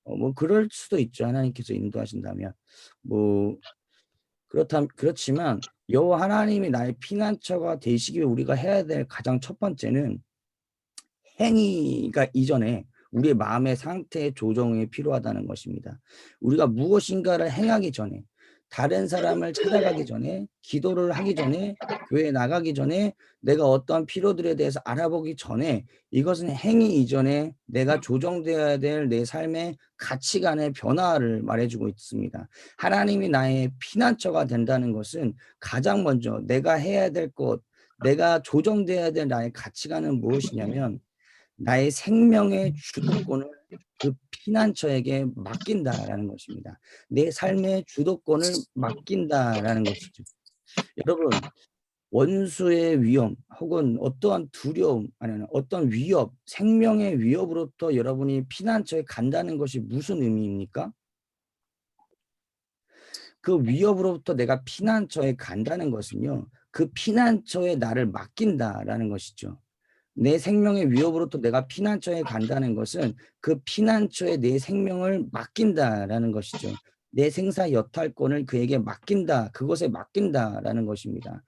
뭐 그럴 수도 있죠. 하나님께서 인도하신다면 뭐 그렇지만 여호와 하나님이 나의 피난처가 되시기 위해 우리가 해야 될 가장 첫 번째는 행위가 이전에 우리의 마음의 상태의 조정이 필요하다는 것입니다. 우리가 무엇인가를 행하기 전에 다른 사람을 찾아가기 전에 기도를 하기 전에 교회에 나가기 전에 내가 어떠한 필요들에 대해서 알아보기 전에 이것은 행위 이전에 내가 조정되어야 될 내 삶의 가치관의 변화를 말해주고 있습니다. 하나님이 나의 피난처가 된다는 것은 가장 먼저 내가 해야 될 것, 내가 조정되어야 될 나의 가치관은 무엇이냐면 나의 생명의 주도권을 그 피난처에게 맡긴다라는 것입니다. 내 삶의 주도권을 맡긴다라는 것이죠. 여러분, 원수의 위험 혹은 어떠한 두려움 아니면 어떤 위협, 생명의 위협으로부터 여러분이 피난처에 간다는 것이 무슨 의미입니까? 그 위협으로부터 내가 피난처에 간다는 것은요, 그 피난처에 나를 맡긴다라는 것이죠. 내 생명의 위협으로부터 내가 피난처에 간다는 것은 그 피난처에 내 생명을 맡긴다라는 것이죠. 내 생사 여탈권을 그에게 맡긴다, 그것에 맡긴다라는 것입니다.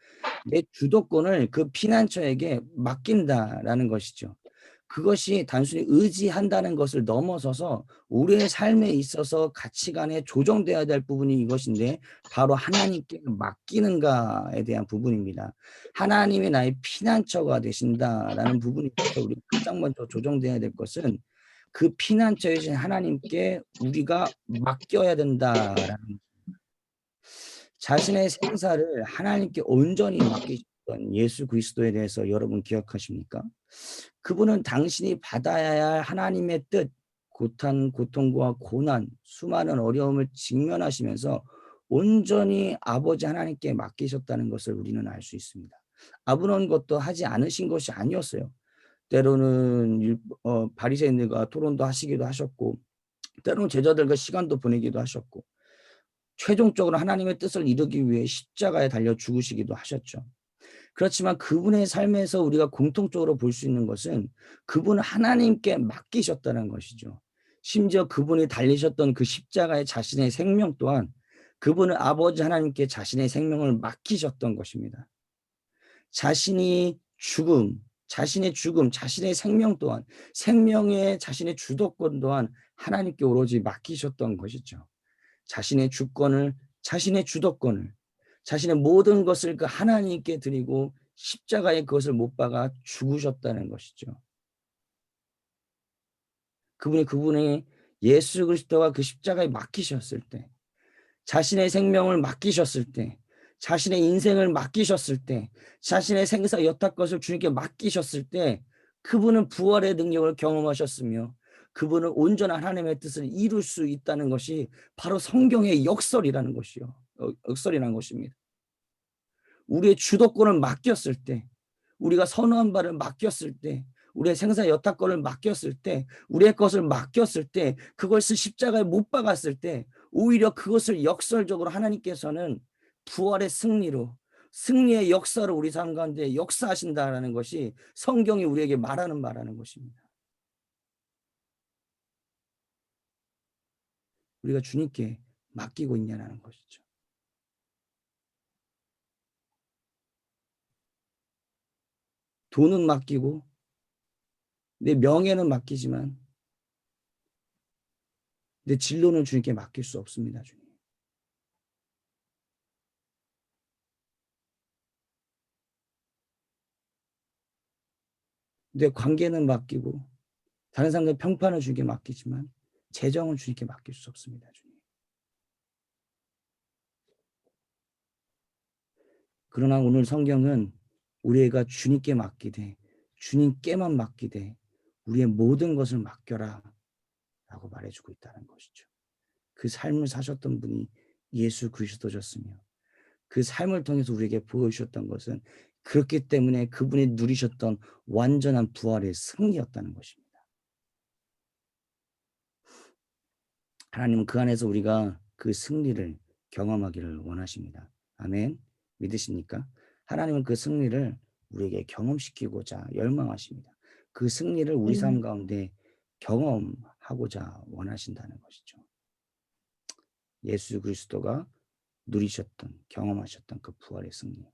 내 주도권을 그 피난처에게 맡긴다라는 것이죠. 그것이 단순히 의지한다는 것을 넘어서서 우리의 삶에 있어서 가치관에 조정돼야 될 부분이 이것인데 바로 하나님께 맡기는가에 대한 부분입니다. 하나님이 나의 피난처가 되신다라는 부분이 있어서 우리가 가장 먼저 조정돼야 될 것은 그 피난처이신 하나님께 우리가 맡겨야 된다라는 자신의 생사를 하나님께 온전히 맡기시고 오셨던 예수 그리스도에 대해서 여러분 기억하십니까? 그분은 당신이 받아야 할 하나님의 뜻, 고통과 고난, 수많은 어려움을 직면하시면서 온전히 아버지 하나님께 맡기셨다는 것을 우리는 알 수 있습니다. 아무런 것도 하지 않으신 것이 아니었어요. 때로는 바리새인들과 토론도 하시기도 하셨고, 때로는 제자들과 시간도 보내기도 하셨고, 최종적으로 하나님의 뜻을 이루기 위해 십자가에 달려 죽으시기도 하셨죠. 그렇지만 그분의 삶에서 우리가 공통적으로 볼 수 있는 것은 그분은 하나님께 맡기셨다는 것이죠. 심지어 그분이 달리셨던 그 십자가의 자신의 생명 또한 그분은 아버지 하나님께 자신의 생명을 맡기셨던 것입니다. 자신의 죽음, 자신의 생명 또한, 생명의 자신의 주도권 또한 하나님께 오로지 맡기셨던 것이죠. 자신의 주권을, 자신의 주도권을, 자신의 모든 것을 그 하나님께 드리고 십자가에 그것을 못 박아 죽으셨다는 것이죠. 그분이 예수 그리스도가 그 십자가에 맡기셨을 때, 자신의 생명을 맡기셨을 때, 자신의 인생을 맡기셨을 때, 자신의 생사 여타 것을 주님께 맡기셨을 때 그분은 부활의 능력을 경험하셨으며 그분은 온전한 하나님의 뜻을 이룰 수 있다는 것이 바로 성경의 역설이라는 것이요. 역설이라는 것입니다. 우리의 주도권을 맡겼을 때, 우리가 선호한 바를 맡겼을 때, 우리의 생사 여타권을 맡겼을 때, 우리의 것을 맡겼을 때, 그것을 십자가에 못 박았을 때 오히려 그것을 역설적으로 하나님께서는 부활의 승리로, 승리의 역사로 우리 삶 가운데 역사하신다는 것이 성경이 우리에게 말하는 것입니다. 우리가 주님께 맡기고 있냐는 것이죠. 돈은 맡기고 내 명예는 맡기지만 내 진로는 주님께 맡길 수 없습니다. 주님. 내 관계는 맡기고 다른 사람들 평판을 주님께 맡기지만 재정은 주님께 맡길 수 없습니다. 주님. 그러나 오늘 성경은 우리가 주님께 맡기되 주님께만 맡기되 우리의 모든 것을 맡겨라 라고 말해주고 있다는 것이죠. 그 삶을 사셨던 분이 예수 그리스도셨으며 그 삶을 통해서 우리에게 보여주셨던 것은 그렇기 때문에 그분이 누리셨던 완전한 부활의 승리였다는 것입니다. 하나님은 그 안에서 우리가 그 승리를 경험하기를 원하십니다. 아멘. 믿으십니까? 하나님은 그 승리를 우리에게 경험시키고자 열망하십니다. 그 승리를 우리 삶 가운데 경험하고자 원하신다는 것이죠. 예수 그리스도가 누리셨던, 경험하셨던 그 부활의 승리.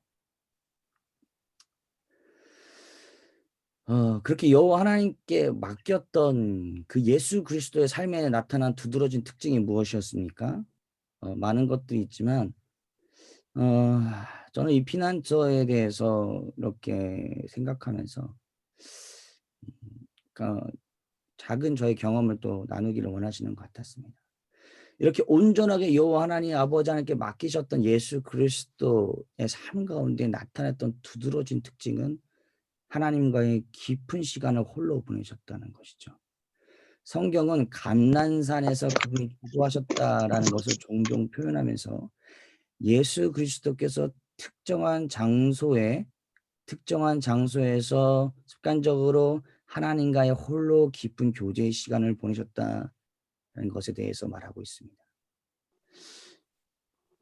그렇게 여호와 하나님께 맡겼던 그 예수 그리스도의 삶에 나타난 두드러진 특징이 무엇이었습니까? 많은 것들이 있지만 저는 이 피난처에 대해서 이렇게 생각하면서 그러니까 작은 저의 경험을 또 나누기를 원하시는 것 같았습니다. 이렇게 온전하게 여호와 하나님 아버지 하나님께 맡기셨던 예수 그리스도의 삶 가운데 나타났던 두드러진 특징은 하나님과의 깊은 시간을 홀로 보내셨다는 것이죠. 성경은 감난산에서 그분이 기도하셨다라는 것을 종종 표현하면서 예수 그리스도께서 특정한 장소에서 습관적으로 하나님과의 홀로 깊은 교제의 시간을 보내셨다는 것에 대해서 말하고 있습니다.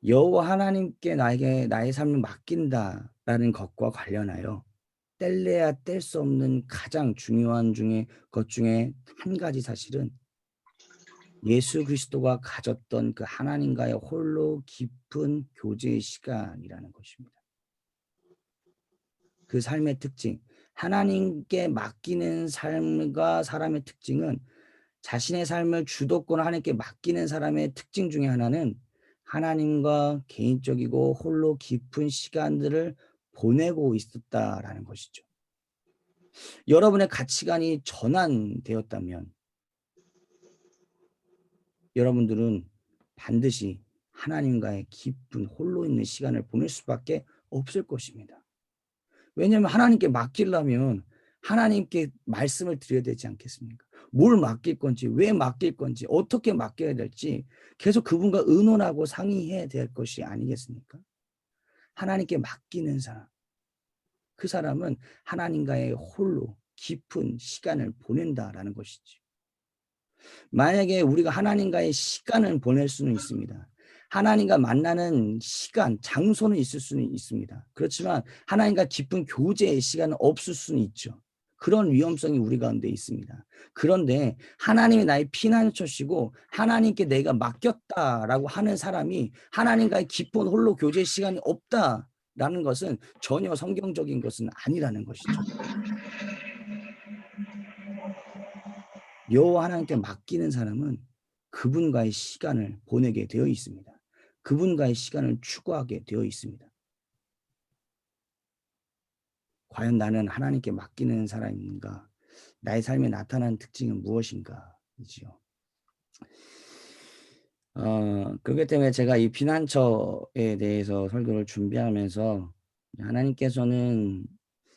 여호와 하나님께 나의 삶을 맡긴다라는 것과 관련하여 뗄래야 뗄 수 없는 가장 중요한 것 중에 한 가지 사실은 예수 그리스도가 가졌던 그 하나님과의 홀로 깊은 교제의 시간이라는 것입니다. 그 삶의 특징, 하나님께 맡기는 삶과 사람의 특징은 자신의 삶을 주도권을 하나님께 맡기는 사람의 특징 중에 하나는 하나님과 개인적이고 홀로 깊은 시간들을 보내고 있었다라는 것이죠. 여러분의 가치관이 전환되었다면 여러분들은 반드시 하나님과의 깊은 홀로 있는 시간을 보낼 수밖에 없을 것입니다. 왜냐하면 하나님께 맡기려면 하나님께 말씀을 드려야 되지 않겠습니까? 뭘 맡길 건지, 왜 맡길 건지, 어떻게 맡겨야 될지 계속 그분과 의논하고 상의해야 될 것이 아니겠습니까? 하나님께 맡기는 사람, 그 사람은 하나님과의 홀로 깊은 시간을 보낸다라는 것이지. 만약에 우리가 하나님과의 시간을 보낼 수는 있습니다. 하나님과 만나는 시간, 장소는 있을 수는 있습니다. 그렇지만 하나님과 깊은 교제의 시간은 없을 수는 있죠. 그런 위험성이 우리 가운데 있습니다. 그런데 하나님이 나의 피난처시고 하나님께 내가 맡겼다라고 하는 사람이 하나님과의 깊은 홀로 교제 시간이 없다라는 것은 전혀 성경적인 것은 아니라는 것이죠. 여호와 하나님께 맡기는 사람은 그분과의 시간을 보내게 되어 있습니다. 그분과의 시간을 추구하게 되어 있습니다. 과연 나는 하나님께 맡기는 사람인가? 나의 삶에 나타나는 특징은 무엇인가? 이지요. 그렇기 때문에 제가 이 피난처에 대해서 설교를 준비하면서 하나님께서는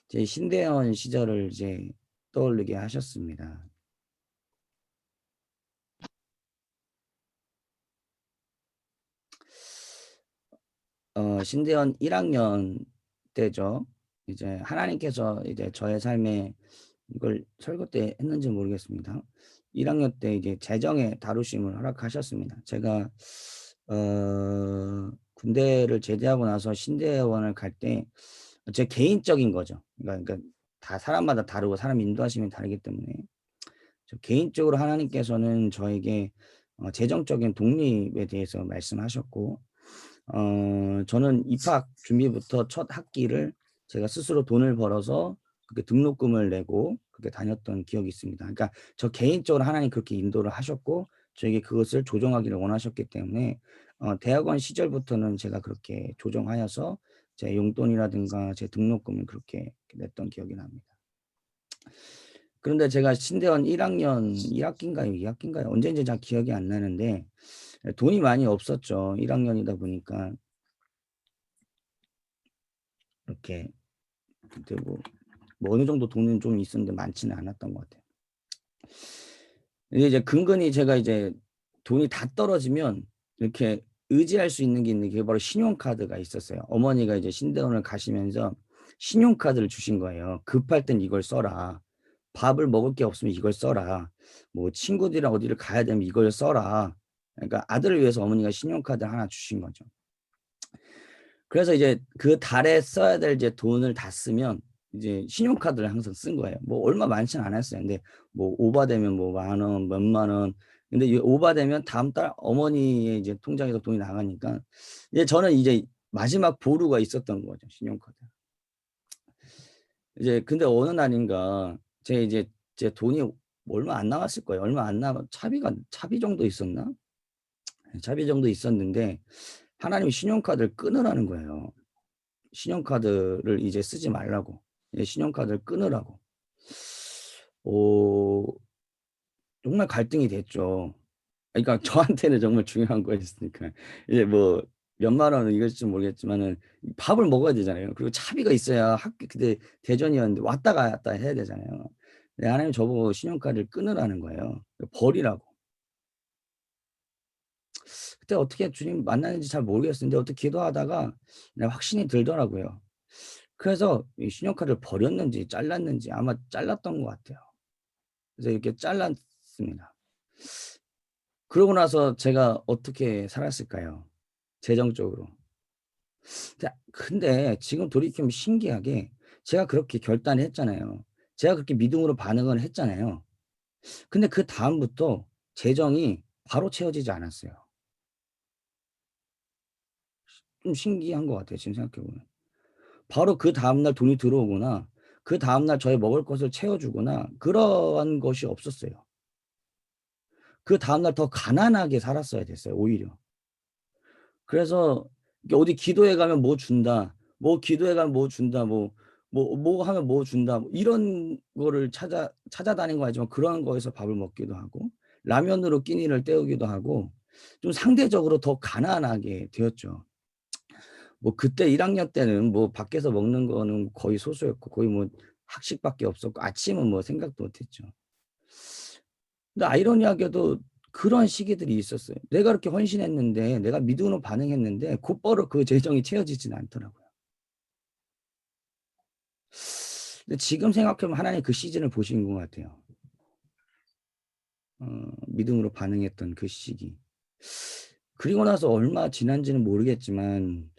제 신대원 시절을 이제 떠올리게 하셨습니다. 신대원 1학년 때죠. 이제 하나님께서 이제 저의 삶에 이걸 설교 때 했는지 모르겠습니다. 1학년 때 이제 재정의 다루심을 허락하셨습니다. 제가 군대를 제대하고 나서 신대원을 갈 때 제 개인적인 거죠. 그러니까 다 사람마다 다르고 사람 인도하심이 다르기 때문에 저 개인적으로 하나님께서는 저에게 재정적인 독립에 대해서 말씀하셨고 저는 입학 준비부터 첫 학기를 제가 스스로 돈을 벌어서 그렇게 등록금을 내고 그렇게 다녔던 기억이 있습니다. 그러니까 저 개인적으로 하나님 그렇게 인도를 하셨고 저에게 그것을 조정하기를 원하셨기 때문에 대학원 시절부터는 제가 그렇게 조정하여서 제 용돈이라든가 제 등록금을 그렇게 냈던 기억이 납니다. 그런데 제가 신대원 1학년 1학기인가요? 2학기인가요? 언제인지 잘 기억이 안 나는데 돈이 많이 없었죠. 1학년이다 보니까 이렇게 그때 뭐 어느 정도 돈은 좀 있었는데 많지는 않았던 것 같아요. 이제 근근히 제가 이제 돈이 다 떨어지면 이렇게 의지할 수 있는 게 있는 게 바로 신용카드가 있었어요. 어머니가 이제 신대원을 가시면서 신용카드를 주신 거예요. 급할 땐 이걸 써라. 밥을 먹을 게 없으면 이걸 써라. 뭐 친구들이랑 어디를 가야 되면 이걸 써라. 그러니까 아들을 위해서 어머니가 신용카드 하나 주신 거죠. 그래서 이제 그 달에 써야 될 이제 돈을 다 쓰면 이제 신용카드를 항상 쓴 거예요. 뭐 얼마 많지는 않았어요. 근데 뭐 오바되면 뭐 10,000원, 몇만 원. 근데 이 오바되면 다음 달 어머니의 이제 통장에서 돈이 나가니까 이제 저는 이제 마지막 보루가 있었던 거죠. 신용카드. 이제 근데 어느 날인가 제 돈이 얼마 안 남았을 거예요. 얼마 안 남아 차비 정도 있었나? 차비 정도 있었는데 하나님이 신용카드를 끊으라는 거예요. 신용카드를 이제 쓰지 말라고. 신용카드를 끊으라고. 정말 갈등이 됐죠. 그러니까 저한테는 정말 중요한 거였으니까. 이제 뭐 몇만 원은 이것일지 모르겠지만은 밥을 먹어야 되잖아요. 그리고 차비가 있어야 학교 그때 대전이었는데 왔다 갔다 해야 되잖아요. 근데 하나님 저보고 신용카드를 끊으라는 거예요. 버리라고. 그때 어떻게 주님 만나는지 잘 모르겠었는데 어떻게 기도하다가 그냥 확신이 들더라고요. 그래서 이 신용카드를 버렸는지 잘랐는지 아마 잘랐던 것 같아요. 그래서 이렇게 잘랐습니다. 그러고 나서 제가 어떻게 살았을까요? 재정적으로. 근데 지금 돌이키면 신기하게 제가 그렇게 결단을 했잖아요. 제가 그렇게 믿음으로 반응을 했잖아요. 근데 그 다음부터 재정이 바로 채워지지 않았어요. 좀 신기한 것 같아요. 지금 생각해보면. 바로 그 다음날 돈이 들어오거나 그 다음날 저의 먹을 것을 채워주거나 그런 것이 없었어요. 그 다음날 더 가난하게 살았어야 됐어요. 오히려. 그래서 어디 기도회 가면 뭐 준다. 뭐 기도회 가면 뭐 준다. 뭐 하면 뭐 준다. 뭐 이런 거를 찾아다닌 거 아니지만 그런 거에서 밥을 먹기도 하고 라면으로 끼니를 때우기도 하고 좀 상대적으로 더 가난하게 되었죠. 뭐 그때 1학년 때는 뭐 밖에서 먹는 거는 거의 소수였고 거의 뭐 학식밖에 없었고 아침은 뭐 생각도 못했죠. 근데 아이러니하게도 그런 시기들이 있었어요. 내가 그렇게 헌신했는데 내가 믿음으로 반응했는데 곧바로 그 재정이 채워지지는 않더라고요. 근데 지금 생각해보면 하나님 그 시즌을 보신 것 같아요. 믿음으로 반응했던 그 시기. 그리고 나서 얼마 지난지는 모르겠지만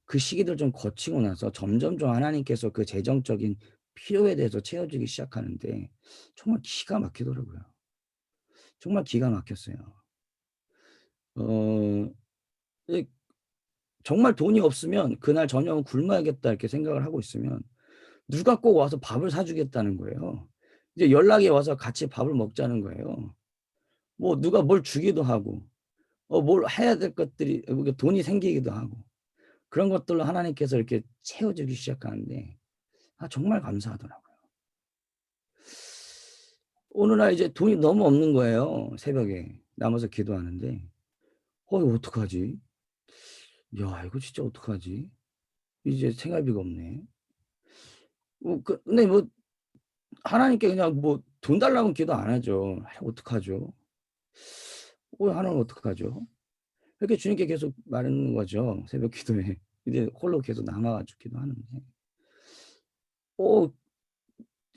그 시기들 좀 거치고 나서 점점점 하나님께서 그 재정적인 필요에 대해서 채워주기 시작하는데 정말 기가 막히더라고요. 정말 기가 막혔어요. 정말 돈이 없으면 그날 저녁은 굶어야겠다 이렇게 생각을 하고 있으면 누가 꼭 와서 밥을 사주겠다는 거예요. 이제 연락이 와서 같이 밥을 먹자는 거예요. 뭐 누가 뭘 주기도 하고 뭘 해야 될 것들이 돈이 생기기도 하고 그런 것들로 하나님께서 이렇게 채워주기 시작하는데 정말 감사하더라고요. 어느 날 이제 돈이 너무 없는 거예요. 새벽에 남아서 기도하는데 이거 어떡하지? 야 이거 진짜 어떡하지? 이제 생활비가 없네. 근데 뭐 하나님께 그냥 뭐 돈 달라고 기도 안 하죠. 어떡하죠? 하나님 어떡하죠? 이렇게 주님께 계속 말하는 거죠. 새벽 기도에. 이제 홀로 계속 남아가지고 기도하는데.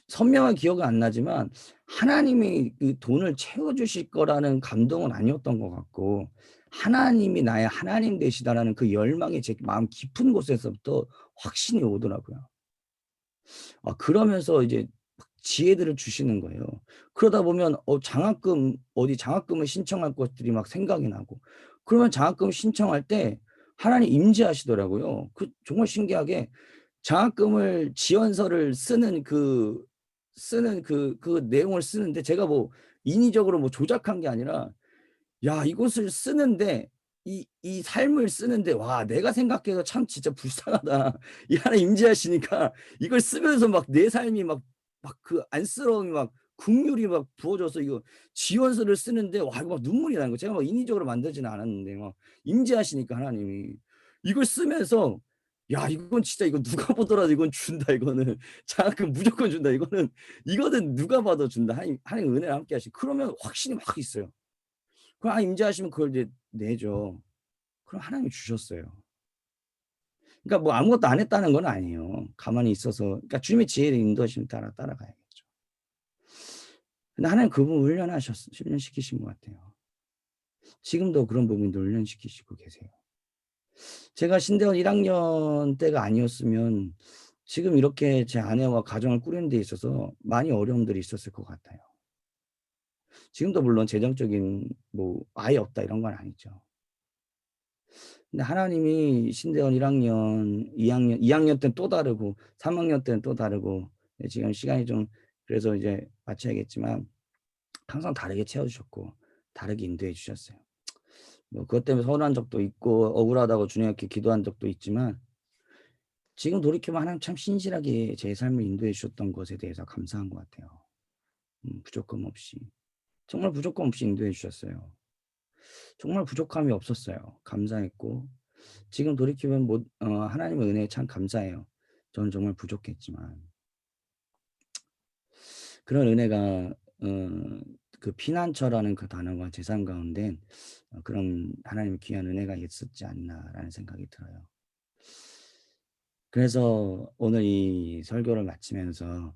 선명한 기억은 안 나지만 하나님이 그 돈을 채워주실 거라는 감동은 아니었던 것 같고 하나님이 나의 하나님 되시다라는 그 열망이 제 마음 깊은 곳에서부터 확신이 오더라고요. 그러면서 이제 지혜들을 주시는 거예요. 그러다 보면 장학금을 신청할 것들이 막 생각이 나고 그러면 장학금 신청할 때 하나님 임재하시더라고요. 정말 신기하게 장학금을 지원서를 쓰는 그 내용을 쓰는데 제가 뭐 인위적으로 뭐 조작한 게 아니라 이것을 쓰는데 이 삶을 쓰는데 와 내가 생각해도 참 진짜 불쌍하다. 이 하나님 임재하시니까 이걸 쓰면서 막 내 삶이 막 그 안쓰러움이 막 긍휼이 막 부어져서 이거 지원서를 쓰는데 이거 막 눈물이 나는 거예요. 제가 막 인위적으로 만들지는 않았는데 막 임재하시니까 하나님이 이걸 쓰면서 이건 진짜 이거 누가 보더라도 이건 준다. 이거는 장학금 무조건 준다. 이거는 누가 봐도 준다. 하나님 은혜를 함께 하시. 그러면 확신이 막 있어요. 그럼 임재하시면 그걸 이제 내죠. 그럼 하나님이 주셨어요. 그러니까 뭐 아무것도 안 했다는 건 아니에요. 가만히 있어서 그러니까 주님의 지혜를 인도하시면 따라가야겠죠. 근데 하나님 그 부분 훈련시키신 것 같아요. 지금도 그런 부분도 훈련시키시고 계세요. 제가 신대원 1학년 때가 아니었으면 지금 이렇게 제 아내와 가정을 꾸리는 데 있어서 많이 어려움들이 있었을 것 같아요. 지금도 물론 재정적인 뭐 아예 없다 이런 건 아니죠. 근데 하나님이 신대원 1학년, 2학년 때는 또 다르고 3학년 때는 또 다르고 지금 시간이 좀 그래서 이제 마쳐야겠지만 항상 다르게 채워주셨고 다르게 인도해 주셨어요. 뭐 그것 때문에 서운한 적도 있고 억울하다고 주님께 기도한 적도 있지만 지금 돌이켜보면 하나님 참 신실하게 제 삶을 인도해 주셨던 것에 대해서 감사한 것 같아요. 부족함 없이. 정말 부족함 없이 인도해 주셨어요. 정말 부족함이 없었어요. 감사했고 지금 돌이키면 하나님의 은혜에 참 감사해요. 저는 정말 부족했지만 그런 은혜가 그 피난처라는 그 단어가 제 삶 가운데 그런 하나님의 귀한 은혜가 있었지 않나라는 생각이 들어요. 그래서 오늘 이 설교를 마치면서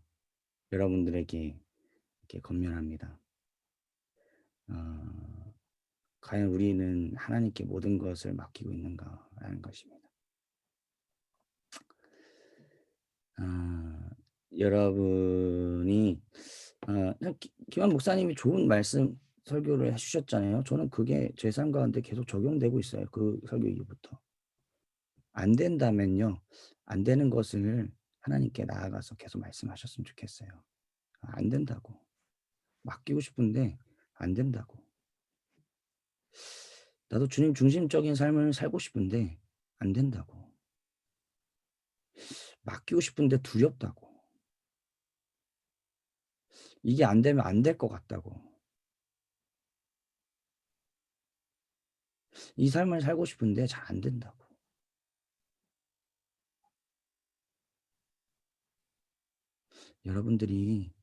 여러분들에게 이렇게 권면합니다. 과연 우리는 하나님께 모든 것을 맡기고 있는가라는 것입니다. 여러분이 김한 목사님이 좋은 말씀 설교를 해주셨잖아요. 저는 그게 제 삶 가운데 계속 적용되고 있어요. 그 설교 이후부터. 안 된다면요. 안 되는 것을 하나님께 나아가서 계속 말씀하셨으면 좋겠어요. 안 된다고. 맡기고 싶은데 안 된다고. 나도 주님 중심적인 삶을 살고 싶은데 안 된다고. 맡기고 싶은데 두렵다고. 이게 안 되면 안 될 것 같다고. 이 삶을 살고 싶은데 잘 안 된다고. 여러분들이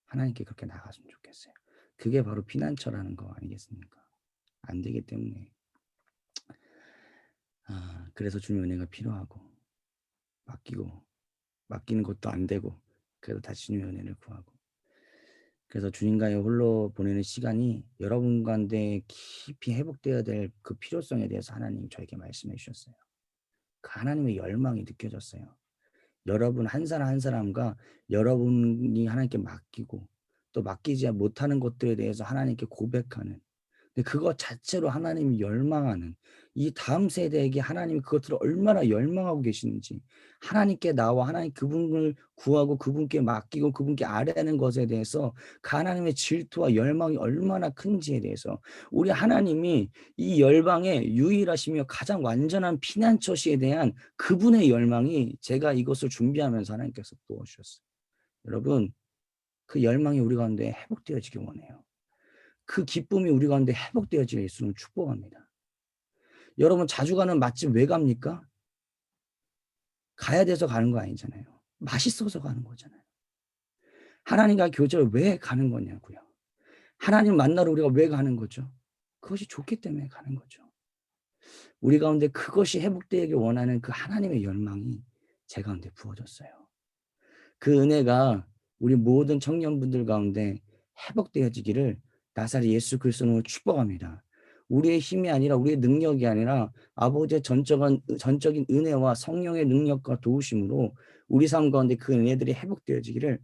하나님께 그렇게 나갔으면 좋겠어요. 그게 바로 피난처라는 거 아니겠습니까? 안 되기 때문에 그래서 주님 은혜가 필요하고 맡기는 것도 안 되고 그래도 다시 주님의 은혜를 구하고 그래서 주님과의 홀로 보내는 시간이 여러분 가운데 깊이 회복되어야 될 그 필요성에 대해서 하나님이 저에게 말씀해 주셨어요. 그 하나님의 열망이 느껴졌어요. 여러분 한 사람 한 사람과 여러분이 하나님께 맡기고 또 맡기지 못하는 것들에 대해서 하나님께 고백하는 근데 그것 자체로 하나님이 열망하는 이 다음 세대에게 하나님이 그것들을 얼마나 열망하고 계시는지 하나님께 나와 하나님 그분을 구하고 그분께 맡기고 그분께 아뢰는 것에 대해서 그 하나님의 질투와 열망이 얼마나 큰지에 대해서 우리 하나님이 이 열방의 유일하시며 가장 완전한 피난처시에 대한 그분의 열망이 제가 이것을 준비하면서 하나님께서 부어주셨어요. 여러분 그 열망이 우리 가운데 회복되어지기 원해요. 그 기쁨이 우리 가운데 회복되어질 예수는 축복합니다. 여러분 자주 가는 맛집 왜 갑니까? 가야 돼서 가는 거 아니잖아요. 맛있어서 가는 거잖아요. 하나님과 교제를 왜 가는 거냐고요. 하나님 만나러 우리가 왜 가는 거죠? 그것이 좋기 때문에 가는 거죠. 우리 가운데 그것이 회복되기 원하는 그 하나님의 열망이 제 가운데 부어졌어요. 그 은혜가 우리 모든 청년분들 가운데 회복되어지기를 나사렛 예수 그리스도로 축복합니다. 우리의 힘이 아니라 우리의 능력이 아니라 아버지의 전적인 은혜와 성령의 능력과 도우심으로 우리 삶 가운데 그 은혜들이 회복되어지기를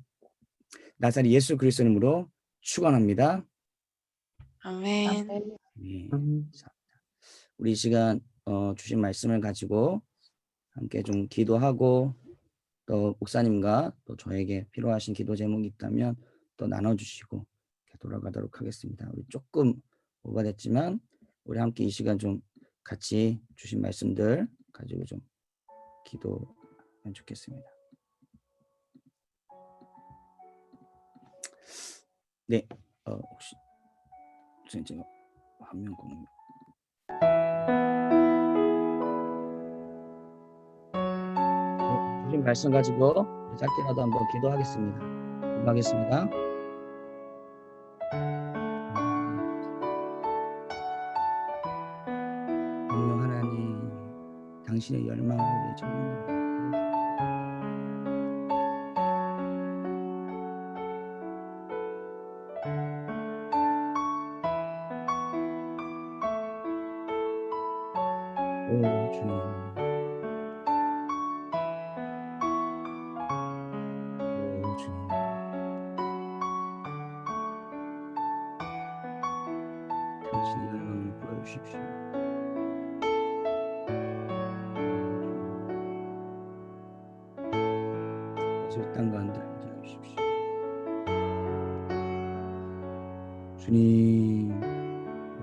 나사렛 예수 그리스도 이름으로 축원합니다. 아멘. 네. 우리 이 시간 주신 말씀을 가지고 함께 좀 기도하고 또 목사님과 또 저에게 필요하신 기도 제목이 있다면 또 나눠주시고 돌아가도록 하겠습니다. 우리 조금 오버됐지만 우리 함께 이 시간 좀 같이 주신 말씀들 가지고 좀 기도하면 좋겠습니다. 네, 혹시 제가 화면 공유. 네, 주신 말씀 가지고 짧게라도 한번 기도하겠습니다. 기도하겠습니다. 성령 하나님, 당신의 열망을 우리의 청년들에게 오 주님, 오 주님, 당신의 열망을 부어주십시오. 이제 땅 가운데 앉아 주십시오. 주님,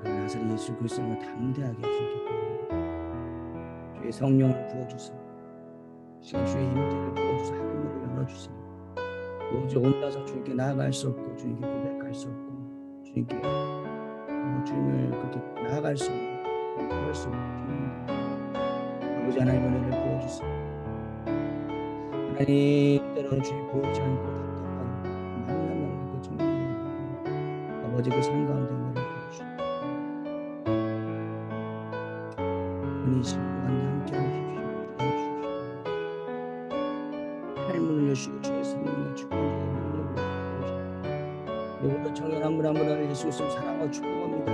우리 나사렛 예수 그리스도를 담대하게 주님께 구합니다. 주의 성령을 부어주세요. 시간 주의 임재를 부어주사 하늘문을 열어주세요. 오직 혼자서 주님께 나아갈 수 없고 주님께 고백할 수 없고 주님께 주님을 그렇게 나아갈 수 없고 그럴 수 없고 아버지 하나님 은혜를 부어주세요. 하나님 때로는 주님 보이지 않고 답답한 만남 없는 그 청년들 아버지 그 삶 가운데 은혜를 부어주시고 은혜의 시간 가운데 함께 하십시오. 하늘문을 여시고 주의 성령의 축복과 능력을 부어주시고 모든 청년 한 분 한 분을 예수 그리스도 사랑과 축복합니다.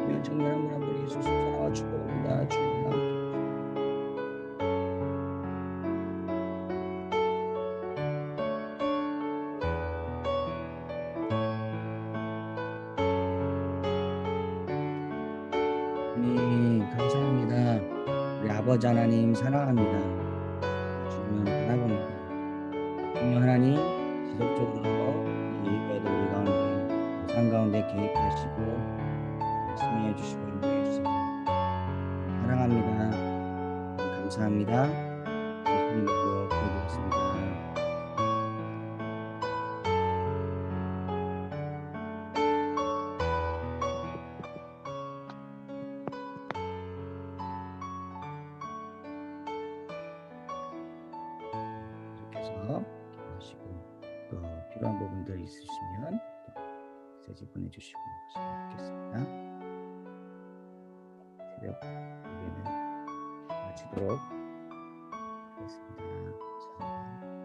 귀한 청년 한 분 한 분을 예수 그리스도 사랑과 축복합니다. 주님 함께 주님 감사합니다. 우리 아버지 하나님 사랑합니다. 주님을 바라봅니다. 성령 하나님 지속적으로 이 예배도 우리 가운데 삶 가운데 개입하시고 말씀해 주시고 인도해 주세요. 사랑합니다. 감사합니다. 예수님으로 기도드렸습니다. 계속해서 하시고 또 필요한 부분들 있으시면 또 메시지 보내주시고 하시면 좋겠습니다. 새벽 예배는 마치도록 하겠습니다. 감사합니다.